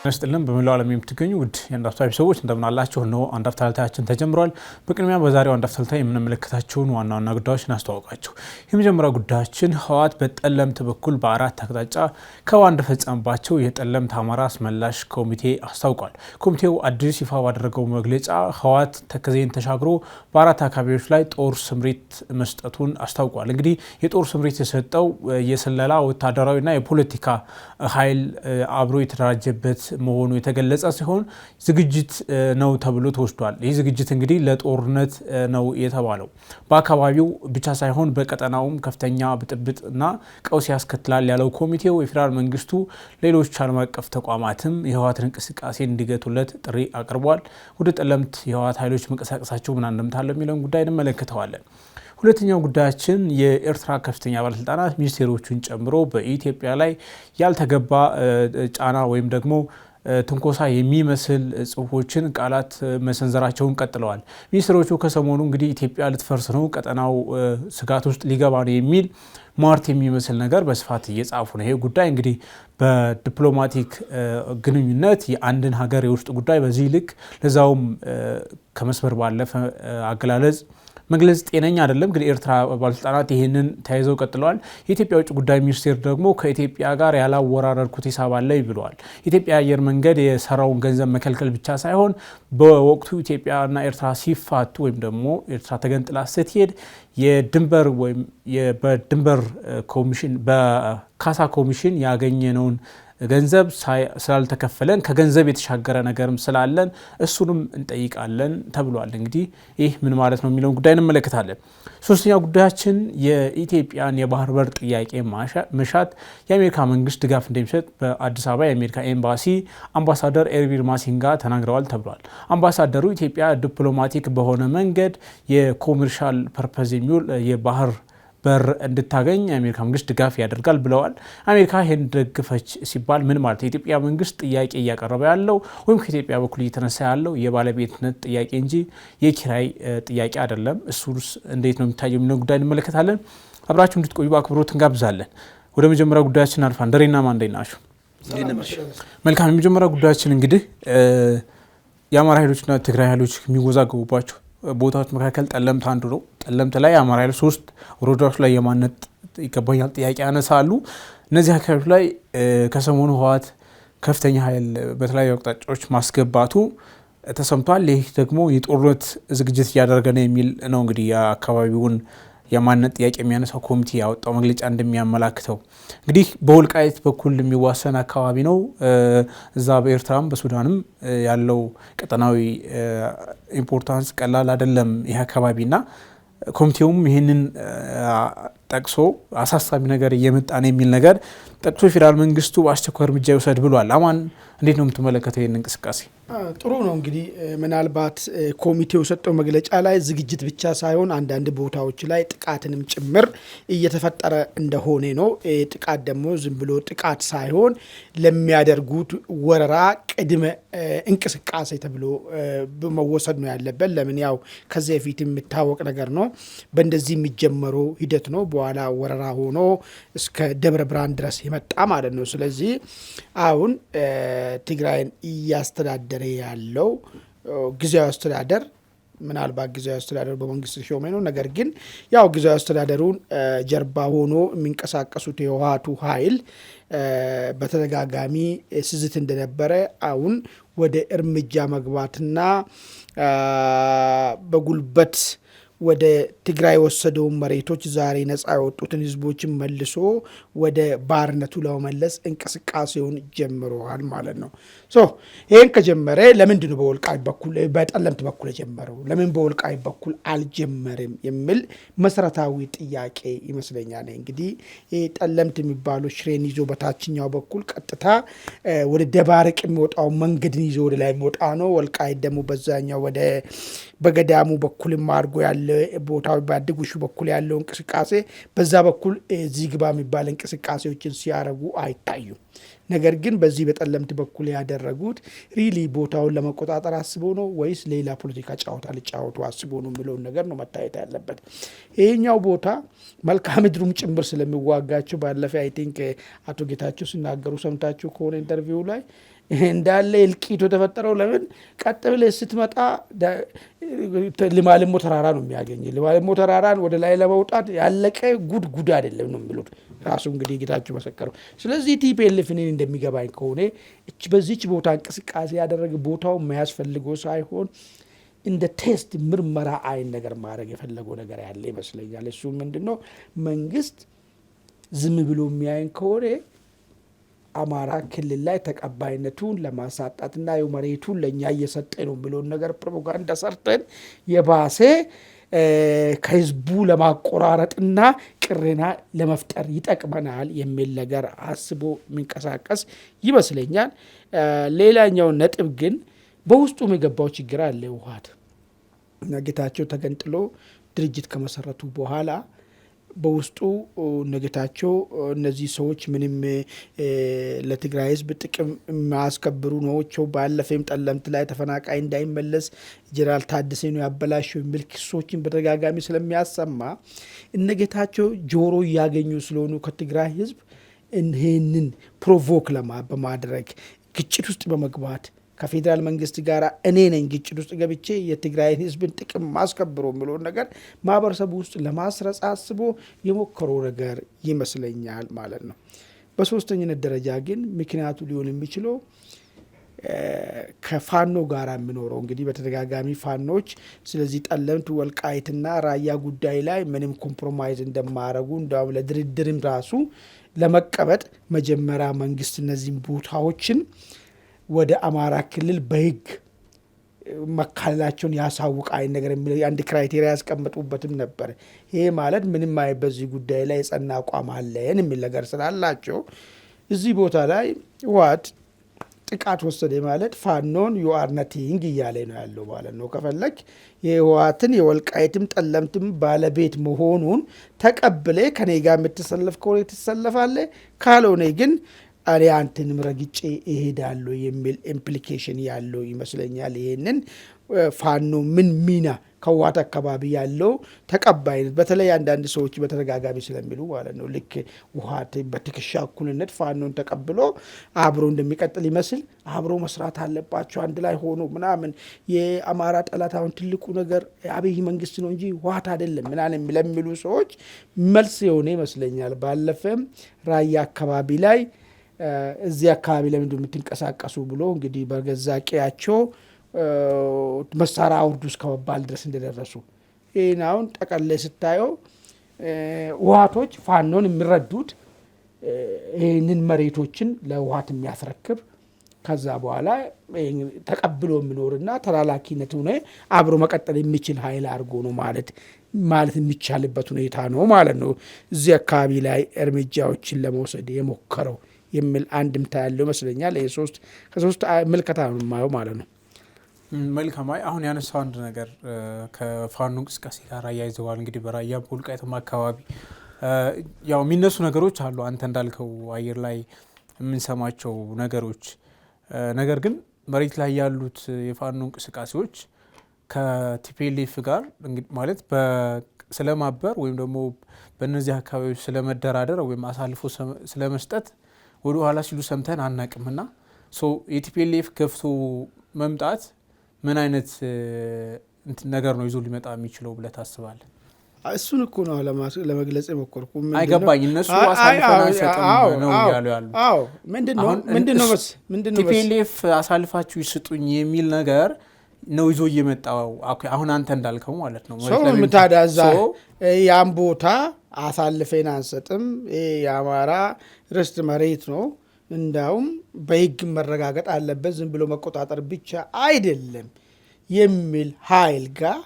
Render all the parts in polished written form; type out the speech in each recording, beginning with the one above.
ነስጥልን በመላው ዓለም የምትገኙ ውድ የአንዳፍታ ቤተሰቦች እንደምን አላችሁ? ነው አንዳፍታ ታልታችን ተጀምሯል። በቅድሚያ በዛሬው አንዳፍታ ታልታ የምንመለከታቸውን ዋና ዋና ጉዳዮች እናስተዋውቃችሁ። የመጀመሪያው ጉዳያችን ህወሓት በጠለምት በኩል በአራት አቅጣጫ ከበባ እንደፈጸመባቸው የጠለምት አማራ አስመላሽ ኮሚቴ አስታውቋል። ኮሚቴው አዲስ ይፋ ባደረገው መግለጫ ህወሓት ተከዜን ተሻግሮ በአራት አካባቢዎች ላይ ጦር ስምሪት መስጠቱን አስታውቋል። እንግዲህ የጦር ስምሪት የሰጠው የስለላ ወታደራዊና የፖለቲካ ኃይል አብሮ የተደራጀበት መሆኑ የተገለጸ ሲሆን ዝግጅት ነው ተብሎ ተወስዷል። ይህ ዝግጅት እንግዲህ ለጦርነት ነው የተባለው በአካባቢው ብቻ ሳይሆን በቀጠናውም ከፍተኛ ብጥብጥና ቀውስ ያስከትላል ያለው ኮሚቴው የፌዴራል መንግስቱ ሌሎች ዓለም አቀፍ ተቋማትም የህወሓትን እንቅስቃሴ እንዲገቱለት ጥሪ አቅርቧል። ወደ ጠለምት የህወሓት ኃይሎች መንቀሳቀሳቸው ምን አንድምታ አለው የሚለውን ጉዳይ እንመለከተዋለን። ሁለተኛው ጉዳያችን የኤርትራ ከፍተኛ ባለስልጣናት ሚኒስቴሮቹን ጨምሮ በኢትዮጵያ ላይ ያልተገባ ጫና ወይም ደግሞ ትንኮሳ የሚመስል ጽሁፎችን ቃላት መሰንዘራቸውን ቀጥለዋል። ሚኒስትሮቹ ከሰሞኑ እንግዲህ ኢትዮጵያ ልትፈርስ ነው፣ ቀጠናው ስጋት ውስጥ ሊገባ ነው የሚል ሟርት የሚመስል ነገር በስፋት እየጻፉ ነው። ይሄ ጉዳይ እንግዲህ በዲፕሎማቲክ ግንኙነት የአንድን ሀገር የውስጥ ጉዳይ በዚህ ልክ ለዛውም ከመስመር ባለፈ አገላለጽ መግለጽ ጤነኛ አይደለም። ግን ኤርትራ ባለስልጣናት ይህንን ተያይዘው ቀጥለዋል። የኢትዮጵያ ውጭ ጉዳይ ሚኒስቴር ደግሞ ከኢትዮጵያ ጋር ያላወራረድኩት ሂሳብ አለ ብለዋል። የኢትዮጵያ አየር መንገድ የሰራውን ገንዘብ መከልከል ብቻ ሳይሆን በወቅቱ ኢትዮጵያና ኤርትራ ሲፋቱ ወይም ደግሞ ኤርትራ ተገንጥላ ስትሄድ የድንበር ወይም በድንበር ኮሚሽን በካሳ ኮሚሽን ያገኘነውን ገንዘብ ስላልተከፈለን ከገንዘብ የተሻገረ ነገርም ስላለን እሱንም እንጠይቃለን ተብሏል። እንግዲህ ይህ ምን ማለት ነው የሚለውን ጉዳይ እንመለከታለን። ሶስተኛው ጉዳያችን የኢትዮጵያን የባህር በር ጥያቄ መሻት የአሜሪካ መንግስት ድጋፍ እንደሚሰጥ በአዲስ አበባ የአሜሪካ ኤምባሲ አምባሳደር ኤርቪን ማሲንጋ ተናግረዋል ተብሏል። አምባሳደሩ ኢትዮጵያ ዲፕሎማቲክ በሆነ መንገድ የኮሜርሻል ፐርፐዝ የሚውል የባህር በር እንድታገኝ የአሜሪካ መንግስት ድጋፍ ያደርጋል ብለዋል። አሜሪካ ይህን ደግፈች ሲባል ምን ማለት ነው? የኢትዮጵያ መንግስት ጥያቄ እያቀረበ ያለው ወይም ከኢትዮጵያ በኩል እየተነሳ ያለው የባለቤትነት ጥያቄ እንጂ የኪራይ ጥያቄ አይደለም። እሱስ እንዴት ነው የሚታየው የሚለው ጉዳይ እንመለከታለን። አብራችሁ እንድትቆዩ በአክብሮት እንጋብዛለን። ወደ መጀመሪያ ጉዳያችን አልፋ እንደሬና ማንዴ ናችሁ። መልካም። የመጀመሪያ ጉዳያችን እንግዲህ የአማራ ኃይሎችና ትግራይ ኃይሎች የሚወዛገቡባቸው ቦታዎች መካከል ጠለምት አንዱ ነው። ጠለምት ላይ የአማራ ኃይሎች 3 ወረዳዎች ላይ የማንነት ይገባኛል ጥያቄ ያነሳሉ። እነዚህ አካባቢዎች ላይ ከሰሞኑ ህወሓት ከፍተኛ ኃይል በተለያዩ አቅጣጫዎች ማስገባቱ ተሰምቷል። ይህ ደግሞ የጦርነት ዝግጅት እያደረገ ነው የሚል ነው። እንግዲህ የአካባቢውን የማንነት ጥያቄ የሚያነሳው ኮሚቴ ያወጣው መግለጫ እንደሚያመላክተው እንግዲህ በወልቃይት በኩል የሚዋሰን አካባቢ ነው። እዛ በኤርትራም በሱዳንም ያለው ቀጠናዊ ኢምፖርታንስ ቀላል አይደለም ይህ አካባቢና ኮሚቴውም ይህንን ጠቅሶ አሳሳቢ ነገር እየመጣ ነው የሚል ነገር ጠቅሶ ፌዴራል መንግስቱ በአስቸኳይ እርምጃ ይውሰድ ብሏል። አማን እንዴት ነው የምትመለከተው ይህን እንቅስቃሴ? ጥሩ ነው። እንግዲህ ምናልባት ኮሚቴው የሰጠው መግለጫ ላይ ዝግጅት ብቻ ሳይሆን አንዳንድ ቦታዎች ላይ ጥቃትንም ጭምር እየተፈጠረ እንደሆነ ነው። ጥቃት ደግሞ ዝም ብሎ ጥቃት ሳይሆን ለሚያደርጉት ወረራ ቅድመ እንቅስቃሴ ተብሎ መወሰድ ነው ያለበት። ለምን ያው ከዚህ በፊት የሚታወቅ ነገር ነው። በእንደዚህ የሚጀመሩ ሂደት ነው በኋላ ወረራ ሆኖ እስከ ደብረ ብርሃን ድረስ የመጣ ማለት ነው። ስለዚህ አሁን ትግራይን እያስተዳደረ ያለው ጊዜያዊ አስተዳደር ምናልባት ጊዜያዊ አስተዳደር በመንግስት ሾሜ ነው። ነገር ግን ያው ጊዜያዊ አስተዳደሩን ጀርባ ሆኖ የሚንቀሳቀሱት የህወሓቱ ኃይል በተደጋጋሚ ስዝት እንደነበረ አሁን ወደ እርምጃ መግባትና በጉልበት ወደ ትግራይ ወሰደውን መሬቶች ዛሬ ነፃ ያወጡትን ህዝቦችን መልሶ ወደ ባርነቱ ለመመለስ እንቅስቃሴውን ጀምረዋል ማለት ነው። ይህን ከጀመረ ለምንድን ነው በወልቃይት በኩል በጠለምት በኩል የጀመረው? ለምን በወልቃይት በኩል አልጀመርም የሚል መሰረታዊ ጥያቄ ይመስለኛል። እንግዲህ ጠለምት የሚባለው ሽሬን ይዞ በታችኛው በኩል ቀጥታ ወደ ደባርቅ የሚወጣው መንገድን ይዞ ወደ ላይ የሚወጣ ነው። ወልቃይት ደግሞ በዛኛው ወደ በገዳሙ በኩልም አድርጎ ያለ ቦታው በአድጉሹ በኩል ያለው እንቅስቃሴ በዛ በኩል ዚግባ የሚባል እንቅስቃሴዎችን ሲያረጉ አይታዩም። ነገር ግን በዚህ በጠለምት በኩል ያደረጉት ሪሊ ቦታውን ለመቆጣጠር አስበው ነው ወይስ ሌላ ፖለቲካ ጫወታ ሊጫወቱ አስበው ነው የሚለውን ነገር ነው መታየት ያለበት። ይሄኛው ቦታ መልክዓ ምድሩም ጭምር ስለሚዋጋቸው ባለፈ አይ ቲንክ አቶ ጌታቸው ሲናገሩ ሰምታችሁ ከሆነ ኢንተርቪው ላይ እንዳለ እልቂቱ የተፈጠረው ለምን ቀጥ ብለህ ስትመጣ ልማልሞ ተራራ ነው የሚያገኝ። ልማልሞ ተራራን ወደ ላይ ለመውጣት ያለቀ ጉድ አይደለም ነው የሚሉት ራሱ እንግዲህ ጌታቸው መሰከረው። ስለዚህ ቲፒኤልኤፍ እኔን እንደሚገባኝ ከሆነ በዚች ቦታ እንቅስቃሴ ያደረገ ቦታው የማያስፈልገው ሳይሆን እንደ ቴስት ምርመራ አይን ነገር ማድረግ የፈለገው ነገር ያለ ይመስለኛል። እሱ ምንድነው መንግስት ዝም ብሎ የሚያይን ከሆነ አማራ ክልል ላይ ተቀባይነቱን ለማሳጣትና መሬቱን ለእኛ እየሰጠ ነው ብሎን ነገር ፕሮፓጋንዳ ሰርተን የባሴ ከህዝቡ ለማቆራረጥና ቅሬና ለመፍጠር ይጠቅመናል የሚል ነገር አስቦ የሚንቀሳቀስ ይመስለኛል። ሌላኛው ነጥብ ግን በውስጡ የገባው ችግር አለ። ህወሓት ጌታቸው ተገንጥሎ ድርጅት ከመሰረቱ በኋላ በውስጡ ጌታቸው እነዚህ ሰዎች ምንም ለትግራይ ህዝብ ጥቅም ማስከብሩ ናቸው፣ ባለፈም ጠለምት ላይ ተፈናቃይ እንዳይመለስ ጄኔራል ታደሰ ነው ያበላሸው የሚል ክሶችን በተደጋጋሚ ስለሚያሰማ ጌታቸው ጆሮ እያገኙ ስለሆኑ ከትግራይ ህዝብ ይህንን ፕሮቮክ በማድረግ ግጭት ውስጥ በመግባት ከፌዴራል መንግስት ጋር እኔ ነኝ ግጭት ውስጥ ገብቼ የትግራይን ህዝብን ጥቅም ማስከብሮ የሚለውን ነገር ማህበረሰቡ ውስጥ ለማስረጽ አስቦ የሞከረው ነገር ይመስለኛል ማለት ነው። በሶስተኛነት ደረጃ ግን ምክንያቱ ሊሆን የሚችለው ከፋኖ ጋር የሚኖረው እንግዲህ በተደጋጋሚ ፋኖች ስለዚህ ጠለምት ወልቃይትና ራያ ጉዳይ ላይ ምንም ኮምፕሮማይዝ እንደማያደርጉ እንዳውም ለድርድርም ራሱ ለመቀበጥ መጀመሪያ መንግስት እነዚህን ቦታዎችን ወደ አማራ ክልል በህግ መካለላቸውን ያሳውቅ አይን ነገር የሚለው አንድ ክራይቴሪያ ያስቀምጡበትም ነበር። ይሄ ማለት ምንም በዚህ ጉዳይ ላይ የጸና አቋም አለን የሚል ነገር ስላላቸው እዚህ ቦታ ላይ ህወሓት ጥቃት ወሰደ ማለት ፋኖን ዩ አር ነቲንግ እያለ ነው ያለው ማለት ነው። ከፈለክ የህወሓትን የወልቃይትም ጠለምትም ባለቤት መሆኑን ተቀብለ ከኔ ጋር የምትሰለፍ ከሆነ ትሰለፋለህ፣ ካልሆነ ግን እኔ አንተንም ረግጬ እሄዳለሁ የሚል ኢምፕሊኬሽን ያለው ይመስለኛል። ይሄንን ፋኖ ምን ሚና ከህወሓት አካባቢ ያለው ተቀባይነት በተለይ አንዳንድ ሰዎች በተደጋጋሚ ስለሚሉ ማለት ነው ልክ ህወሓት በትከሻ እኩልነት ፋኖን ተቀብሎ አብሮ እንደሚቀጥል ይመስል አብሮ መስራት አለባቸው አንድ ላይ ሆኖ ምናምን የአማራ ጠላት አሁን ትልቁ ነገር አብይ መንግስት ነው እንጂ ህወሓት አይደለም ምናምን ለሚሉ ሰዎች መልስ የሆነ ይመስለኛል። ባለፈም ራያ አካባቢ ላይ እዚህ አካባቢ ለምንድነው የምትንቀሳቀሱ ብሎ እንግዲህ በገዛ ቀያቸው መሳሪያ አውርዱ እስከመባል ድረስ እንደደረሱ ይህን አሁን ጠቀላይ ስታየው ህወሓቶች ፋኖን የሚረዱት ይህንን መሬቶችን ለህወሓት የሚያስረክብ ከዛ በኋላ ተቀብሎ የሚኖርና ተላላኪነት ሆነ አብሮ መቀጠል የሚችል ኃይል አድርጎ ነው ማለት የሚቻልበት ሁኔታ ነው ማለት ነው። እዚህ አካባቢ ላይ እርምጃዎችን ለመውሰድ የሞከረው የሚል አንድምታ ያለው ይመስለኛል። ከሶስት ምልከታ ነው የማየው ማለት ነው። መልካም። አሁን ያነሳው አንድ ነገር ከፋኖ እንቅስቃሴ ጋር አያይዘዋል። እንግዲህ በራያ በወልቃይትም አካባቢ ያው የሚነሱ ነገሮች አሉ፣ አንተ እንዳልከው አየር ላይ የምንሰማቸው ነገሮች። ነገር ግን መሬት ላይ ያሉት የፋኖ እንቅስቃሴዎች ከቲፒኤልኤፍ ጋር ማለት ስለማበር ወይም ደግሞ በእነዚህ አካባቢዎች ስለመደራደር ወይም አሳልፎ ስለመስጠት ወደ ኋላ ሲሉ ሰምተን አናቅምና የቲፒኤልኤፍ ገፍቶ መምጣት ምን አይነት ነገር ነው ይዞ ሊመጣ የሚችለው ብለህ ታስባለህ? እሱን እኮ ነው ለመግለጽ የሞከርኩ። አይገባኝ እነሱ አሳልፈን አንሰጥም ነው ያሉ። አዎ ምንድነው ቲፒኤልኤፍ አሳልፋችሁ ይስጡኝ የሚል ነገር ነው ይዞ እየመጣው አሁን አንተ እንዳልከው ማለት ነው። ሰው ምታዳዛ ያን ቦታ አሳልፈን አንሰጥም፣ የአማራ ርስት መሬት ነው፣ እንዳውም በህግ መረጋገጥ አለበት፣ ዝም ብሎ መቆጣጠር ብቻ አይደለም የሚል ኃይል ጋር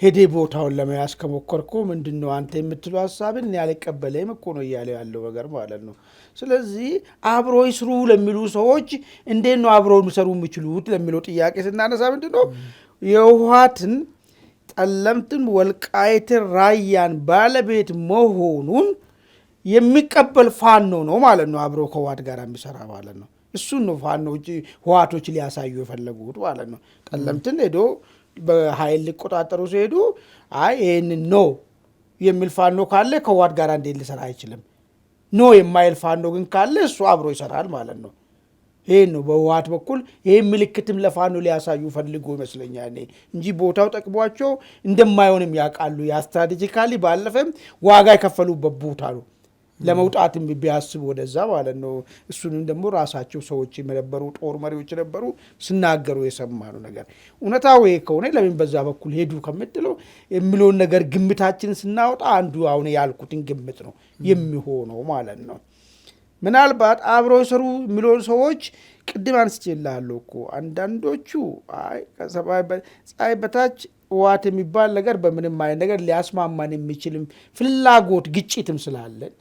ሄዴ ቦታውን ለመያዝ ከሞከርኩ ምንድነው አንተ የምትለው ሀሳብን ያልቀበለም እኮ ነው እያለ ያለው ነገር ማለት ነው። ስለዚህ አብሮ ይስሩ ለሚሉ ሰዎች እንዴት ነው አብሮ ሊሰሩ የሚችሉት ለሚለው ጥያቄ ስናነሳ ምንድነው የህወሓትን ጠለምትን ወልቃይትን ራያን ባለቤት መሆኑን የሚቀበል ፋኖ ነው ማለት ነው። አብሮ ከህወሓት ጋር የሚሰራ ማለት ነው። እሱን ነው ፋኖች ህወሓቶች ሊያሳዩ የፈለጉት ማለት ነው። ጠለምትን ሄዶ በኃይል ሊቆጣጠሩ ሲሄዱ ይህንን ኖ የሚል ፋኖ ካለ ከህወሓት ጋር እንዴት ሊሰራ አይችልም? ኖ የማይል ፋኖ ግን ካለ እሱ አብሮ ይሰራል ማለት ነው። ይሄን ነው በህወሓት በኩል ይሄን ምልክትም ለፋኖ ሊያሳዩ ፈልጎ ይመስለኛል እንጂ ቦታው ጠቅሟቸው እንደማይሆንም ያውቃሉ። ስትራቴጂካሊ ባለፈም ዋጋ የከፈሉበት ቦታ ነው ለመውጣትም ቢያስቡ ወደዛ ማለት ነው። እሱንም ደግሞ ራሳቸው ሰዎች የነበሩ ጦር መሪዎች ነበሩ ሲናገሩ የሰማነው ነገር እውነታው ከሆነ ለምን በዛ በኩል ሄዱ ከምትለው የሚለውን ነገር ግምታችንን ስናወጣ አንዱ አሁን ያልኩትን ግምት ነው የሚሆነው ማለት ነው። ምናልባት አብረው ሰሩ የሚለውን ሰዎች ቅድም አንስቼልሃለሁ እኮ አንዳንዶቹ ፀሐይ በታች ህወሓት የሚባል ነገር በምንም አይነት ነገር ሊያስማማን የሚችልም ፍላጎት ግጭትም ስላለን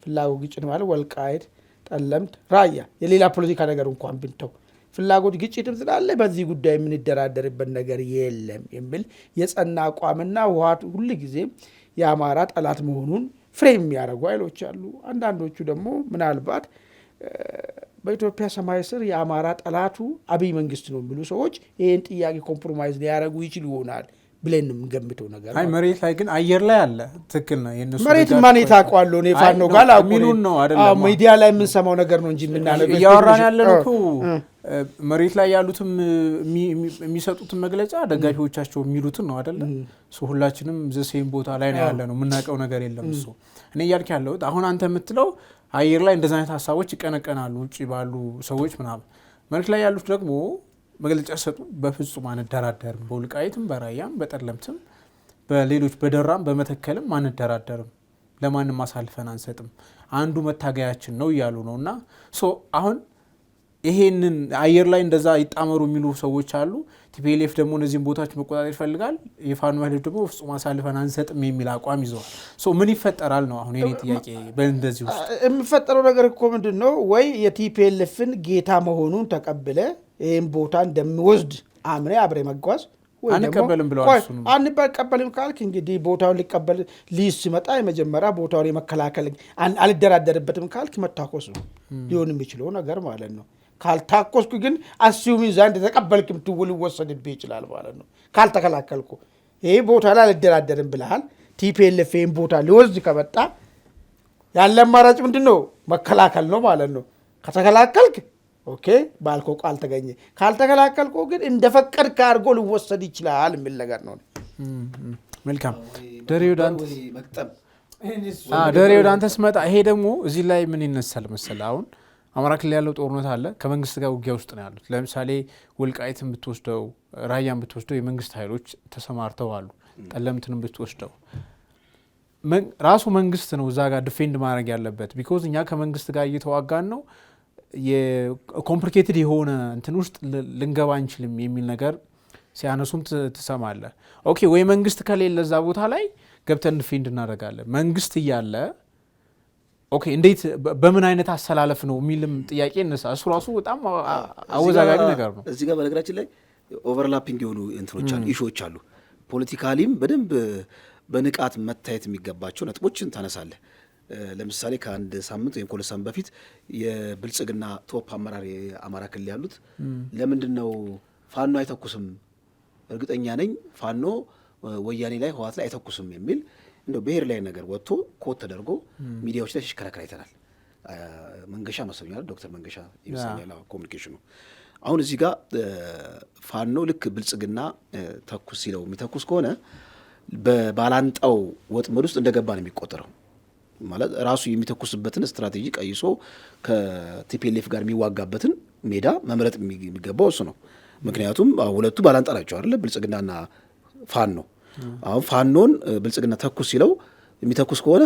ፍላጎት ግጭት ማለት ወልቃይት፣ ጠለምት፣ ራያ የሌላ ፖለቲካ ነገር እንኳን ብንተው ፍላጎት ግጭትም ስላለ በዚህ ጉዳይ የምንደራደርበት ነገር የለም የሚል የጸና አቋምና ህወሓት ሁል ጊዜ የአማራ ጠላት መሆኑን ፍሬም የሚያደርጉ ኃይሎች አሉ። አንዳንዶቹ ደግሞ ምናልባት በኢትዮጵያ ሰማይ ስር የአማራ ጠላቱ አብይ መንግስት ነው የሚሉ ሰዎች ይህን ጥያቄ ኮምፕሮማይዝ ሊያደርጉ ይችሉ ይሆናል ብለን የምንገምተው ነገር አይ መሬት ላይ ግን አየር ላይ አለ። ትክክል ነው። የነሱ መሬት ማን ታውቀዋለሁ እኔ ፋኖ ጋር አቁሚሉን ነው አይደለም ሚዲያ ላይ የምንሰማው ነገር ነው እንጂ የምናነበው ያወራን ያለን እኮ መሬት ላይ ያሉትም የሚሰጡትን መግለጫ ደጋፊዎቻቸው የሚሉትን ነው አይደለም። ሁላችንም ዘሴም ቦታ ላይ ነው ያለ ነው የምናውቀው ነገር የለም። እሱ እኔ እያልክ ያለሁት አሁን አንተ የምትለው አየር ላይ እንደዛ አይነት ሀሳቦች ይቀነቀናሉ ውጭ ባሉ ሰዎች ምናምን። መሬት ላይ ያሉት ደግሞ መግለጫ ሰጡ በፍጹም አንደራደርም፣ በወልቃይትም በራያም በጠለምትም በሌሎች በደራም በመተከልም አንደራደርም፣ ለማንም አሳልፈን አንሰጥም፣ አንዱ መታገያችን ነው እያሉ ነው። እና አሁን ይሄንን አየር ላይ እንደዛ ይጣመሩ የሚሉ ሰዎች አሉ። ቲፒኤልኤፍ ደግሞ እነዚህን ቦታዎች መቆጣጠር ይፈልጋል። የፋኖ ኃይሎች ደግሞ ፍጹም አሳልፈን አንሰጥም የሚል አቋም ይዘዋል። ምን ይፈጠራል ነው አሁን የኔ ጥያቄ። በእንደዚህ ውስጥ የሚፈጠረው ነገር እኮ ምንድን ነው? ወይ የቲፒኤልኤፍን ጌታ መሆኑን ተቀብለ ይህም ቦታ እንደሚወስድ አምኔ አብሬ መጓዝ አንቀበልም ብለዋል። አንቀበልም ካልክ እንግዲህ ቦታውን ሊቀበል ሊይዝ ሲመጣ የመጀመሪያ ቦታውን የመከላከል አልደራደርበትም ካልክ መታኮስ ነው ሊሆን የሚችለው ነገር ማለት ነው። ካልታኮስኩ ግን አስዩሚን ዛ እንደተቀበልክም ትውል ወሰድብህ ይችላል ማለት ነው። ካልተከላከልኩ ይሄ ቦታ ላይ አልደራደርም ብለሃል። ቲፒኤልኤፍ ይህን ቦታ ሊወስድ ከመጣ ያለ አማራጭ ምንድን ነው? መከላከል ነው ማለት ነው። ከተከላከልክ ኦኬ ባልኮ ቃል ተገኘ። ካልተከላከልኮ ግን እንደፈቀድክ አድርጎ ሊወሰድ ይችላል የሚል ነገር ነው። መልካም ደሬ ወደ አንተ ስመጣ ይሄ ደግሞ እዚህ ላይ ምን ይነሳል መሰለህ? አሁን አማራ ክልል ያለው ጦርነት አለ። ከመንግስት ጋር ውጊያ ውስጥ ነው ያሉት። ለምሳሌ ወልቃይትን ብትወስደው፣ ራያን ብትወስደው የመንግስት ኃይሎች ተሰማርተው አሉ። ጠለምትንም ብትወስደው ራሱ መንግስት ነው እዛ ጋር ዲፌንድ ማድረግ ያለበት። ቢኮዝ እኛ ከመንግስት ጋር እየተዋጋን ነው፣ የኮምፕሊኬትድ የሆነ እንትን ውስጥ ልንገባ አንችልም የሚል ነገር ሲያነሱም ትሰማለህ። ኦኬ ወይ መንግስት ከሌለ እዛ ቦታ ላይ ገብተን ዲፌንድ እናደርጋለን። መንግስት እያለ ኦኬ እንዴት በምን አይነት አሰላለፍ ነው የሚልም ጥያቄ እነሳ። እሱ ራሱ በጣም አወዛጋቢ ነገር ነው። እዚህ ጋር በነገራችን ላይ ኦቨርላፒንግ የሆኑ እንትኖች አሉ፣ ኢሹዎች አሉ። ፖለቲካሊም በደንብ በንቃት መታየት የሚገባቸው ነጥቦችን ታነሳለህ። ለምሳሌ ከአንድ ሳምንት ወይም ከሁለት ሳምንት በፊት የብልጽግና ቶፕ አመራር የአማራ ክልል ያሉት ለምንድን ነው ፋኖ አይተኩስም? እርግጠኛ ነኝ ፋኖ ወያኔ ላይ ህወሓት ላይ አይተኩስም የሚል እንደው ብሔር ላይ ነገር ወጥቶ ኮት ተደርጎ ሚዲያዎች ላይ ሲሽከረከር አይተናል። መንገሻ መሰለኛል፣ ዶክተር መንገሻ ይመስለኛል ኮሚኒኬሽኑ። አሁን እዚህ ጋር ፋኖ ልክ ብልጽግና ተኩስ ሲለው የሚተኩስ ከሆነ በባላንጣው ወጥመድ ውስጥ እንደገባ ነው የሚቆጠረው። ማለት ራሱ የሚተኩስበትን ስትራቴጂ ቀይሶ ከቲፒኤልኤፍ ጋር የሚዋጋበትን ሜዳ መምረጥ የሚገባው እሱ ነው። ምክንያቱም ሁለቱ ባላንጣ ናቸው አይደለ? ብልጽግናና ፋኖ። አሁን ፋኖን ብልጽግና ተኩስ ሲለው የሚተኩስ ከሆነ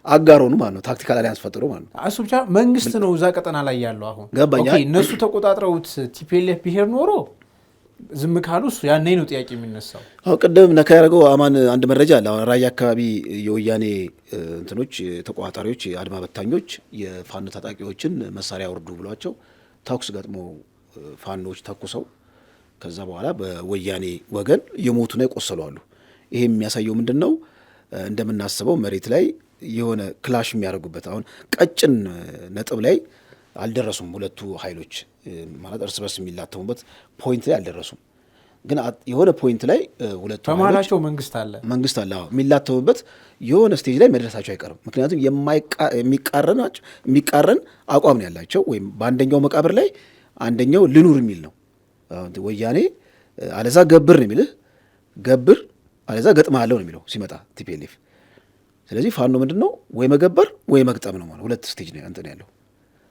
አጋሮኑ ማለት ነው፣ ታክቲካል አሊያንስ ፈጥሮ ማለት ነው። እሱ ብቻ መንግስት ነው እዛ ቀጠና ላይ ያለው። አሁን ገባኛ። እነሱ ተቆጣጥረውት ቲፒኤልኤፍ ብሄር ኖሮ ዝም ካሉ ያኔ ነው ጥያቄ የሚነሳው። አሁን ቅድም ነካ ያደረገው አማን አንድ መረጃ አለ። አሁን ራያ አካባቢ የወያኔ እንትኖች ተቆጣጣሪዎች፣ አድማ በታኞች የፋኖ ታጣቂዎችን መሳሪያ ወርዱ ብሏቸው ተኩስ ገጥሞ ፋኖች ተኩሰው ከዛ በኋላ በወያኔ ወገን የሞቱና የቆሰሉ አሉ። ይሄ የሚያሳየው ምንድን ነው? እንደምናስበው መሬት ላይ የሆነ ክላሽ የሚያደርጉበት አሁን ቀጭን ነጥብ ላይ አልደረሱም። ሁለቱ ኃይሎች ማለት እርስ በርስ የሚላተሙበት ፖይንት ላይ አልደረሱም። ግን የሆነ ፖይንት ላይ ሁለቱ በመሃላቸው መንግስት አለ የሚላተሙበት የሆነ ስቴጅ ላይ መድረሳቸው አይቀርም። ምክንያቱም የሚቃረን አቋም ነው ያላቸው። ወይም በአንደኛው መቃብር ላይ አንደኛው ልኑር የሚል ነው። ወያኔ አለዛ ገብር ነው የሚልህ፣ ገብር አለዛ ገጥማለሁ ነው የሚለው ሲመጣ ቲፒኤልኤፍ። ስለዚህ ፋኖ ምንድን ነው ወይ መገበር ወይ መግጠም ነው ማለት ሁለት ስቴጅ ነው እንትን ያለው።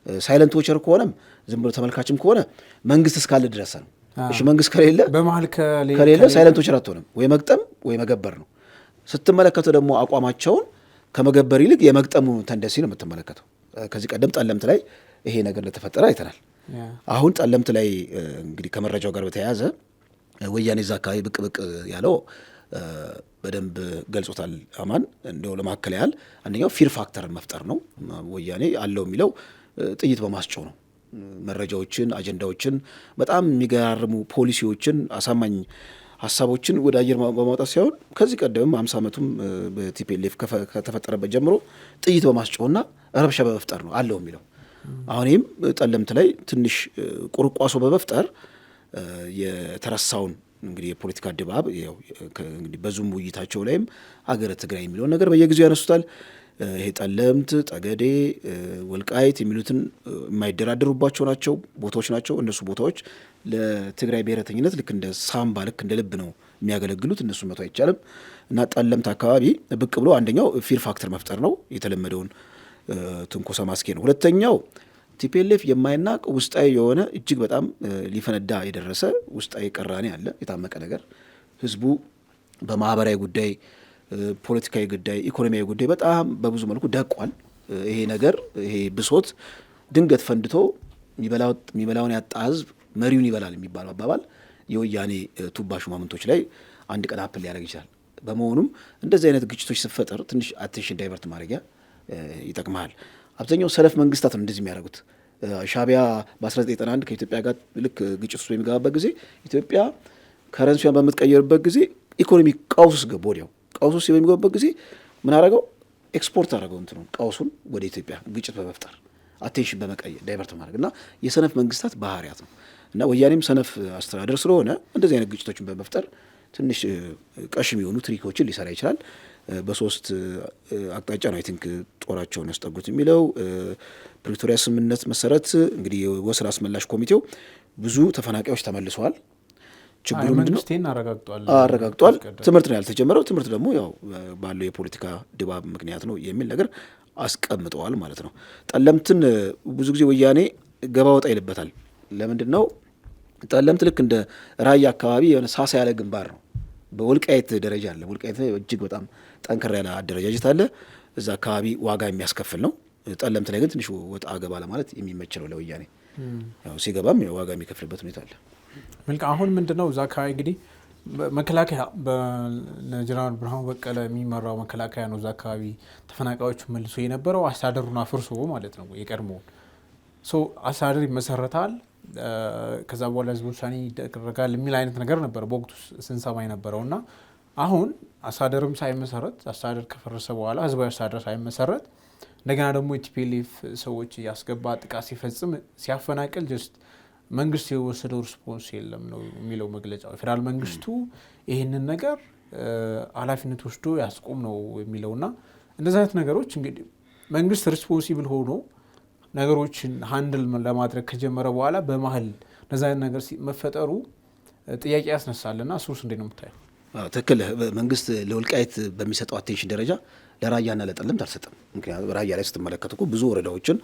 ሳይለንት ዎቸር ከሆነም ዝም ብሎ ተመልካችም ከሆነ መንግስት እስካለ ድረስ ነው። እሺ መንግስት ከሌለ በመሀል ከሌለ ሳይለንት ዎቸር አትሆንም፣ ወይ መግጠም ወይ መገበር ነው። ስትመለከተው ደግሞ አቋማቸውን ከመገበር ይልቅ የመግጠሙ ተንደሲ ነው የምትመለከተው። ከዚህ ቀደም ጠለምት ላይ ይሄ ነገር እንደተፈጠረ አይተናል። አሁን ጠለምት ላይ እንግዲህ ከመረጃው ጋር በተያያዘ ወያኔ እዛ አካባቢ ብቅ ብቅ ያለው በደንብ ገልጾታል አማን። እንደው ለማከል ያህል አንደኛው ፊር ፋክተርን መፍጠር ነው። ወያኔ አለው የሚለው ጥይት በማስጨው ነው። መረጃዎችን፣ አጀንዳዎችን፣ በጣም የሚገራርሙ ፖሊሲዎችን፣ አሳማኝ ሀሳቦችን ወደ አየር በማውጣት ሳይሆን ከዚህ ቀደም 50 ዓመቱም በቲፒኤልኤፍ ከተፈጠረበት ጀምሮ ጥይት በማስጨውና ረብሻ በመፍጠር ነው አለው የሚለው። አሁን ይህም ጠለምት ላይ ትንሽ ቁርቋሶ በመፍጠር የተረሳውን እንግዲህ የፖለቲካ ድባብ እንግዲህ በዙም ውይይታቸው ላይም ሀገረ ትግራይ የሚለውን ነገር በየጊዜው ያነሱታል። ይሄ ጠለምት፣ ጠገዴ፣ ወልቃይት የሚሉትን የማይደራደሩባቸው ናቸው ቦታዎች ናቸው። እነሱ ቦታዎች ለትግራይ ብሔረተኝነት ልክ እንደ ሳምባ ልክ እንደ ልብ ነው የሚያገለግሉት። እነሱ መቶ አይቻልም እና ጠለምት አካባቢ ብቅ ብሎ አንደኛው ፊር ፋክተር መፍጠር ነው፣ የተለመደውን ትንኮሳ ማስኬ ነው። ሁለተኛው ቲፒኤልኤፍ የማይናቅ ውስጣዊ የሆነ እጅግ በጣም ሊፈነዳ የደረሰ ውስጣዊ ቅራኔ አለ፣ የታመቀ ነገር። ህዝቡ በማህበራዊ ጉዳይ፣ ፖለቲካዊ ጉዳይ፣ ኢኮኖሚያዊ ጉዳይ በጣም በብዙ መልኩ ደቋል። ይሄ ነገር ይሄ ብሶት ድንገት ፈንድቶ የሚበላውን ያጣ ህዝብ መሪውን ይበላል የሚባለው አባባል የወያኔ ቱባ ሹማምንቶች ላይ አንድ ቀን አፕል ሊያደርግ ይችላል። በመሆኑም እንደዚህ አይነት ግጭቶች ሲፈጠር ትንሽ አቴንሽን ዳይቨርት ማድረጊያ ይጠቅማል። አብዛኛው ሰለፍ መንግስታት ነው እንደዚህ የሚያደርጉት። ሻቢያ በ1991 ከኢትዮጵያ ጋር ልክ ግጭት ውስጥ በሚገባበት ጊዜ ኢትዮጵያ ከረንሲዋን በምትቀየርበት ጊዜ ኢኮኖሚ ቀውስ ውስጥ ገባ። ወዲያው ቀውስ ውስጥ በሚገባበት ጊዜ ምን አደረገው? ኤክስፖርት አደረገው እንትኑ ቀውሱን ወደ ኢትዮጵያ ግጭት በመፍጠር አቴንሽን በመቀየር ዳይቨርት ማድረግ እና የሰነፍ መንግስታት ባህሪያት ነው። እና ወያኔም ሰነፍ አስተዳደር ስለሆነ እንደዚህ አይነት ግጭቶችን በመፍጠር ትንሽ ቀሽም የሆኑ ትሪኮችን ሊሰራ ይችላል። በሶስት አቅጣጫ ነው አይ ቲንክ ጦራቸውን ያስጠጉት የሚለው ፕሪቶሪያ ስምምነት መሰረት እንግዲህ የወሰን አስመላሽ ኮሚቴው ብዙ ተፈናቃዮች ተመልሰዋል። ችግሩ ምንድነው? አረጋግጧል። ትምህርት ነው ያልተጀመረው። ትምህርት ደግሞ ያው ባለው የፖለቲካ ድባብ ምክንያት ነው የሚል ነገር አስቀምጠዋል ማለት ነው። ጠለምትን ብዙ ጊዜ ወያኔ ገባ ወጣ ይልበታል። ለምንድን ነው? ጠለምት ልክ እንደ ራያ አካባቢ የሆነ ሳሳ ያለ ግንባር ነው። በወልቃይት ደረጃ አለ። ወልቃይት እጅግ በጣም ጠንከር ያለ አደረጃጀት አለ። እዛ አካባቢ ዋጋ የሚያስከፍል ነው። ጠለምት ላይ ግን ትንሽ ወጣ ገባ ለማለት የሚመች ነው ለወያኔ። ያው ሲገባም ዋጋ የሚከፍልበት ሁኔታ አለ። አሁን ምንድነው እዛ አካባቢ እንግዲህ መከላከያ በጀነራል ብርሃኑ በቀለ የሚመራው መከላከያ ነው እዛ አካባቢ ተፈናቃዮች መልሶ የነበረው አስተዳደሩን አፍርሶ ማለት ነው። የቀድሞውን አስተዳደር ይመሰረታል፣ ከዛ በኋላ ህዝብ ውሳኔ ይደረጋል የሚል አይነት ነገር ነበር በወቅቱ ስንሰማ የነበረው እና አሁን አስተዳደርም ሳይመሰረት አስተዳደር ከፈረሰ በኋላ ህዝባዊ አስተዳደር ሳይመሰረት እንደገና ደግሞ የቲፒኤልኤፍ ሰዎች እያስገባ ጥቃት ሲፈጽም ሲያፈናቅል ጀስት መንግስት የወሰደው ሪስፖንስ የለም ነው የሚለው መግለጫው። ፌዴራል መንግስቱ ይህንን ነገር ኃላፊነት ወስዶ ያስቆም ነው የሚለውና እንደዚህ አይነት ነገሮች እንግዲህ መንግስት ሪስፖንሲብል ሆኖ ነገሮችን ሃንድል ለማድረግ ከጀመረ በኋላ በመሀል እንደዚህ አይነት ነገር መፈጠሩ ጥያቄ ያስነሳልና እሱስ እንዴት ነው የምታየው? ትክክል። መንግስት ለወልቃይት በሚሰጠው አቴንሽን ደረጃ ለራያና ለጠለምት አልሰጠም። ምክንያቱም ራያ ላይ ስትመለከቱ እኮ ብዙ ወረዳዎችን